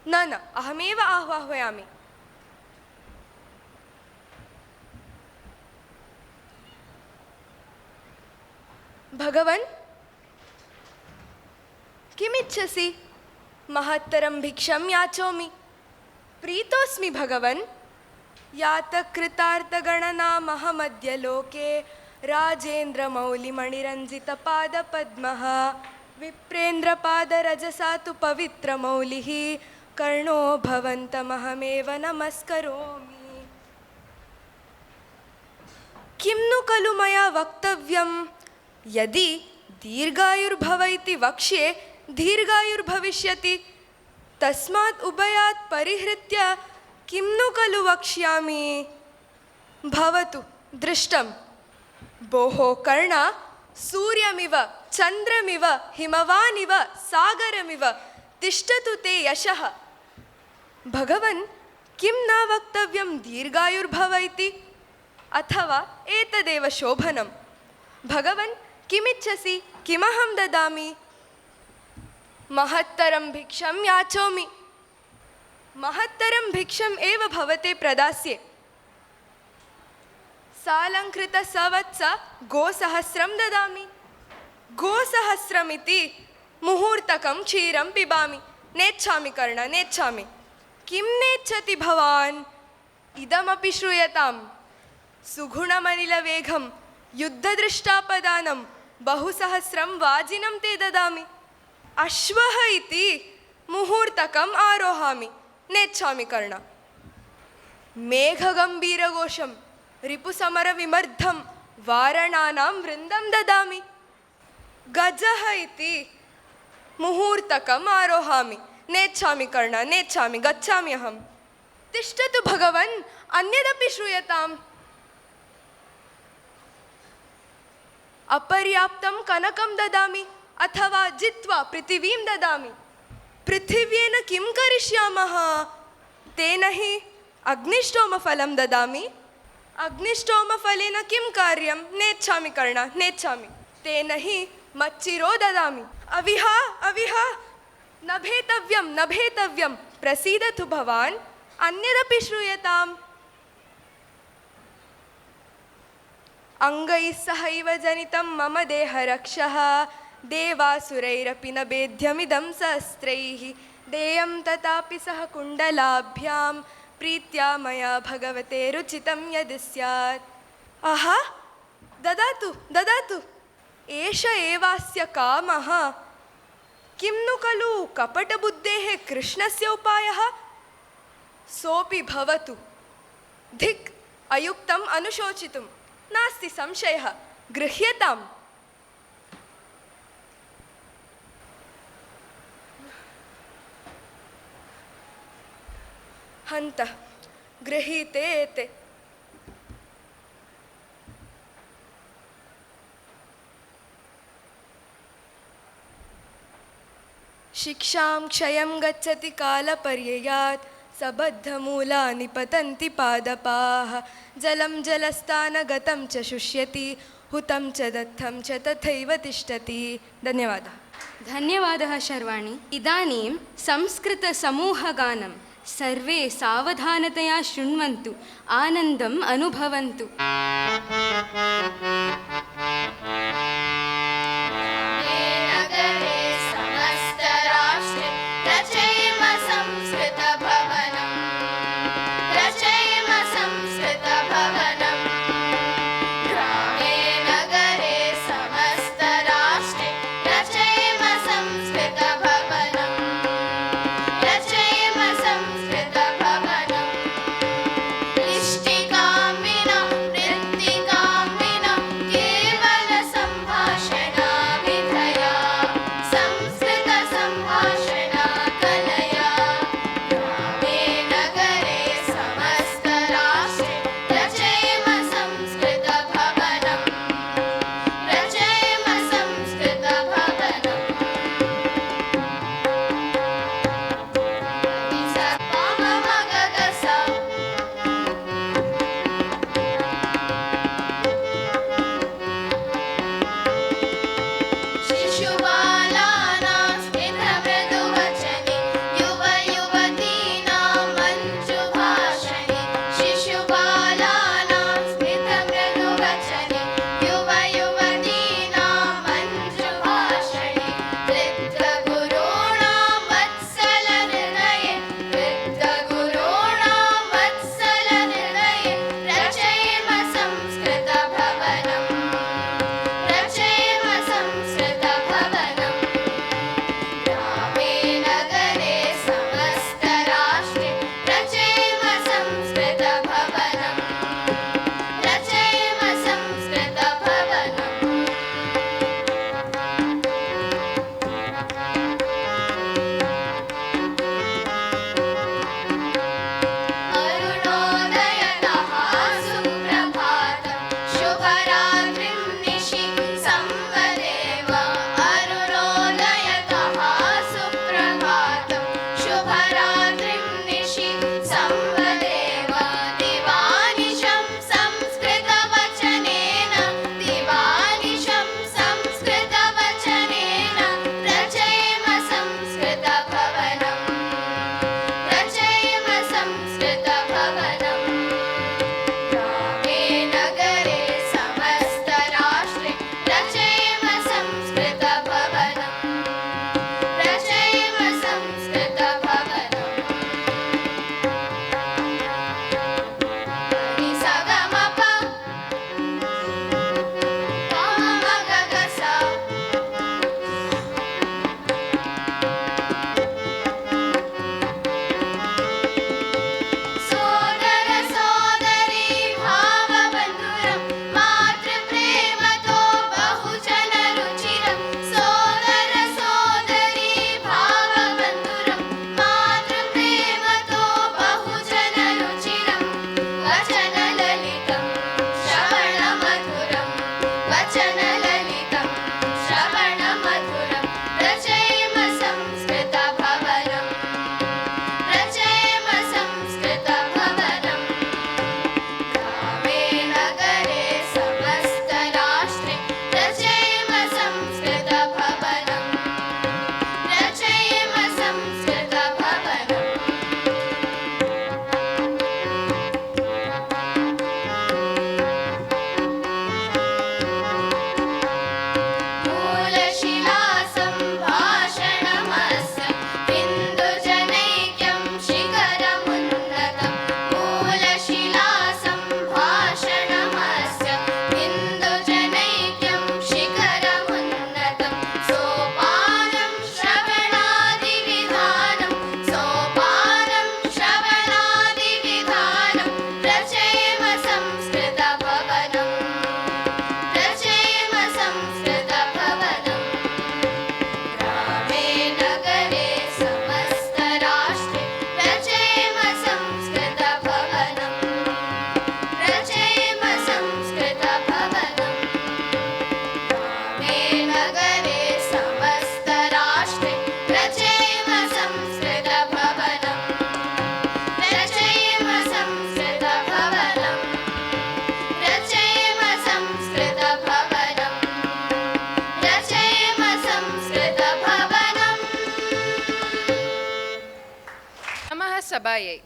न अहमेव आह्वयामि। भगवन्, किमिच्छसि? महत्तरं भिक्षं याचोमि। प्रीतोऽस्मि भगवन्। यातकृतार्थगणनामहमद्य लोके राजेन्द्रमौलिमणिरञ्जितपादपद्मः विप्रेन्द्रपादरजसा तु पवित्रमौलिः कर्णो भवन्तमहमेव नमस्करोमि। किं नु खलु मया वक्तव्यं? यदि दीर्घायुर्भव इति वक्ष्ये दीर्घायुर्भविष्यति, तस्मात् उभयात् परिहृत्य किं नु खलु वक्ष्यामि। भवतु दृष्टं। भोः कर्ण, सूर्यमिव चन्द्रमिव हिमवानिव सागरमिव तिष्ठतु ते यशः। भगवन्, किं न वक्तव्यं दीर्घायुर्भव इति, अथवा एतदेव शोभनं। भगवन्, किमिच्छसि, किमहं ददामि। महत्तरं भिक्षं याचोमि। महत्तरं भिक्षम् एव भवते प्रदास्ये। सालङ्कृतसवत्स गोसहस्रं ददामि। गोसहस्रमिति मुहूर्तकं क्षीरं पिबामि। नेच्छामि कर्ण, नेच्छामि। किं नेच्छति भवान्? इदमपि श्रूयताम्। सुगुणमनिलवेगं युद्धदृष्टापदानं बहुसहस्रं वाजिनं ते ददामि। अश्वः इति मुहूर्तकम् आरोहामि। नेच्छामि कर्ण। मेघगम्भीरघोषं रिपुसमरविमर्धं वारणानां वृन्दं ददामि। गजः इति मुहूर्तकम् आरोहामि। नेच्छामि कर्ण, नेच्छामि, गच्छामि अहं। तिष्ठतु भगवन्, अन्यदपि श्रूयताम्। अपर्याप्तं कनकं ददामि, अथवा जित्वा पृथिवीं ददामि। पृथिव्येन किं करिष्यामः? तेन हि अग्निष्टोमफलं ददामि। अग्निष्टोमफलेन किं कार्यं? नेच्छामि कर्ण, नेच्छामि। तेन हि मच्चिरो ददामि। अविहा, अविहा, न भेतव्यं, न भेतव्यं। प्रसीदतु भवान्, अन्यदपि श्रूयताम्। अङ्गैः सहैव जनितं मम देहरक्षः, देवासुरैरपि न भेद्यमिदं सहस्रैः। देयं तथापि सह कुण्डलाभ्यां, प्रीत्या मया भगवते रुचितं यदि स्यात्। आहा, ददातु, ददातु। एष एवास्य कामः। किं नु खलु कपटबुद्धेः कृष्णस्य उपायः? सोऽपि भवतु। धिक्, अयुक्तम् अनुशोचितुं नास्ति संशयः। गृह्यताम्। हन्त गृहीते एते। शिक्षां क्षयं गच्छति कालपर्ययात्, सबद्धमूलानि पतन्ति पादपाः। जलं जलस्थानगतं च शुष्यति, हुतं च दत्तं च तथैव तिष्ठति। धन्यवादः। धन्यवादः शर्वाणि। इदानीं संस्कृतसमूहगानं सर्वे सावधानतया शृण्वन्तु, आनन्दम् अनुभवन्तु। इष्टिकां विना वाचनललितं श्रवणमधुरं रचयेम संस्कृतभवनं रचयेम संस्कृतभवनं ग्रामे नगरे समस्तराष्ट्रे रचयेम संस्कृतभवनं रचयेम संस्कृतभवनम् मूलशिलासम्भाषणमस्य बिन्दुजनैक्यं शिखरमुन्नतं मूलशिलासम्भाषणमस्य बिन्दुजनैक्यं शिखरमुन्नतं सोपानं श्रवणादिविधानं रचयेम संस्कृतभवनं रचयेम संस्कृतभवनं ग्रामे नगरे समस्तराष्ट्रे रचयेम संस्कृतभवनं रचयेम संस्कृतभवनं ग्रामे नगरे समस्तराष्ट्रे रचयेम संस्कृतभवनं रचयेम संस्कृतभवनं रचयेम संस्कृतभवनं रचयेम संस्कृतभवनम् नमः सभायै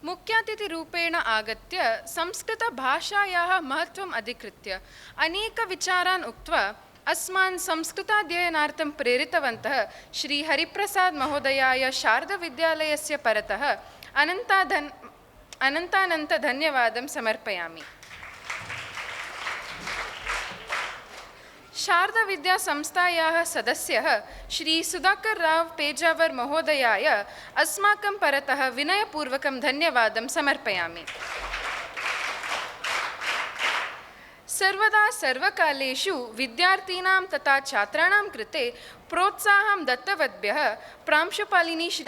मुख्यातिथिरूपेण आगत्य संस्कृतभाषायाः महत्त्वम् अधिकृत्य अनेकविचारान् उक्त्वा अस्मान् संस्कृताध्ययनार्थं प्रेरितवन्तः श्री हरिप्रसाद महोदयाय शारदाविद्यालयस्य परतः अनन्तानन्तधन्यवादं समर्पयामि। शारदाविद्यासंस्थायाः सदस्यः श्री सुधाकर राव पेजावर महोदयाय अस्माकं परतः विनयपूर्वकं धन्यवादं समर्पयामि। सर्वदा सर्वकालेषु विद्यार्थिनां तथा छात्राणां कृते प्रोत्साहं दत्तवद्भ्यः प्रांशुपालिनी श्री